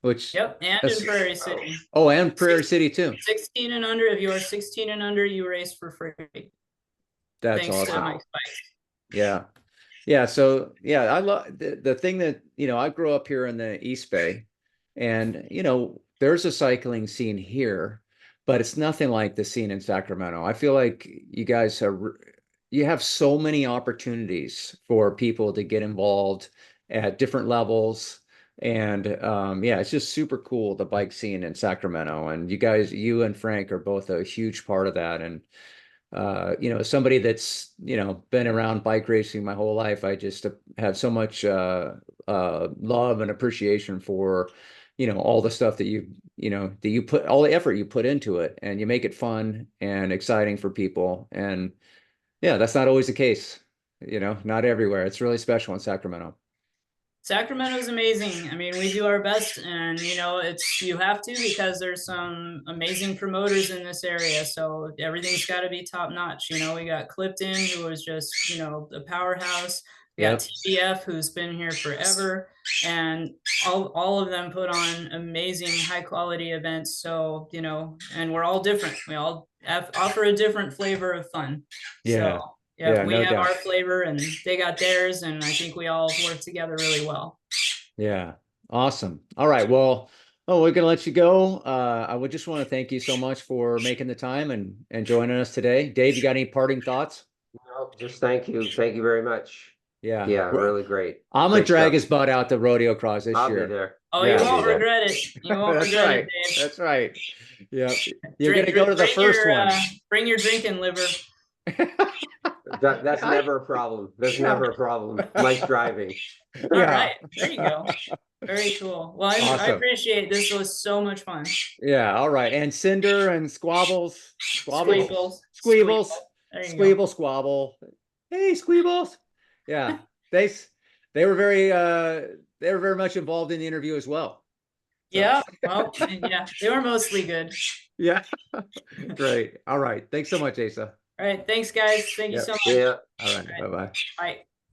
Speaker 1: which
Speaker 3: Yep. And in
Speaker 1: that's,
Speaker 3: Prairie City.
Speaker 1: oh, and Prairie City too.
Speaker 3: 16 and under. If you are 16 and under, you race for free.
Speaker 1: That's
Speaker 3: Thanks to
Speaker 1: awesome.
Speaker 3: Mike's Bikes.
Speaker 1: Yeah. Yeah. So yeah, I love the thing that, I grew up here in the East Bay, and there's a cycling scene here, but it's nothing like the scene in Sacramento. I feel like you have so many opportunities for people to get involved at different levels. And yeah, it's just super cool, the bike scene in Sacramento. And you and Frank are both a huge part of that. And somebody that's, been around bike racing my whole life, I just have so much love and appreciation for, all the stuff that you put, all the effort you put into it, and you make it fun and exciting for people. And yeah, that's not always the case, not everywhere. It's really special in Sacramento.
Speaker 3: Sacramento is amazing. I mean, we do our best, and you have to, because there's some amazing promoters in this area. So everything's got to be top notch. We got Clifton, who was just a powerhouse. We got
Speaker 1: Yep.
Speaker 3: TBF, who's been here forever, and all of them put on amazing, high quality events. So and we're all different. We all offer a different flavor of fun.
Speaker 1: Yeah.
Speaker 3: So
Speaker 1: Yeah,
Speaker 3: yeah, we
Speaker 1: no
Speaker 3: have our
Speaker 1: doubt.
Speaker 3: flavor and they got theirs, and I think we all work together really well.
Speaker 1: Yeah. Awesome. All right. Well, we're gonna let you go. I would just want to thank you so much for making the time and joining us today. Dave, you got any parting thoughts?
Speaker 2: No, just thank you. Thank you very much.
Speaker 1: Yeah.
Speaker 2: Yeah, really great.
Speaker 1: I'm gonna
Speaker 2: Great
Speaker 1: drag
Speaker 2: stuff.
Speaker 1: his butt out to rodeo cross this
Speaker 2: I'll be
Speaker 1: year.
Speaker 2: there.
Speaker 3: Oh, you
Speaker 1: Yeah.
Speaker 2: I'll be
Speaker 3: won't
Speaker 2: there.
Speaker 3: regret it. You won't
Speaker 1: That's
Speaker 3: regret
Speaker 1: right.
Speaker 3: it, Dave.
Speaker 1: That's right. Yep. You're gonna go to the first one.
Speaker 3: Bring your drinking liver.
Speaker 2: That's
Speaker 1: I-
Speaker 2: never a problem. That's
Speaker 1: Yeah.
Speaker 2: never a problem. Nice driving.
Speaker 3: All
Speaker 1: Yeah.
Speaker 3: right, there you go. Very cool. Well, I
Speaker 1: Awesome.
Speaker 3: appreciate it. This was so much fun.
Speaker 1: Yeah. All right. And Cinder and Squabbles.
Speaker 3: Squeables.
Speaker 1: Squeebles.
Speaker 3: There you go.
Speaker 1: Squeeble Squabble. Hey, Squeebles. Yeah. They they were very much involved in the interview as well.
Speaker 3: Yeah, well, yeah, they were mostly good.
Speaker 1: Yeah. Great. All right. Thanks so much, Asa.
Speaker 3: All right, thanks, guys. Thank you
Speaker 1: Yep.
Speaker 3: so much.
Speaker 2: Yeah.
Speaker 1: All right. Bye-bye.
Speaker 3: Bye.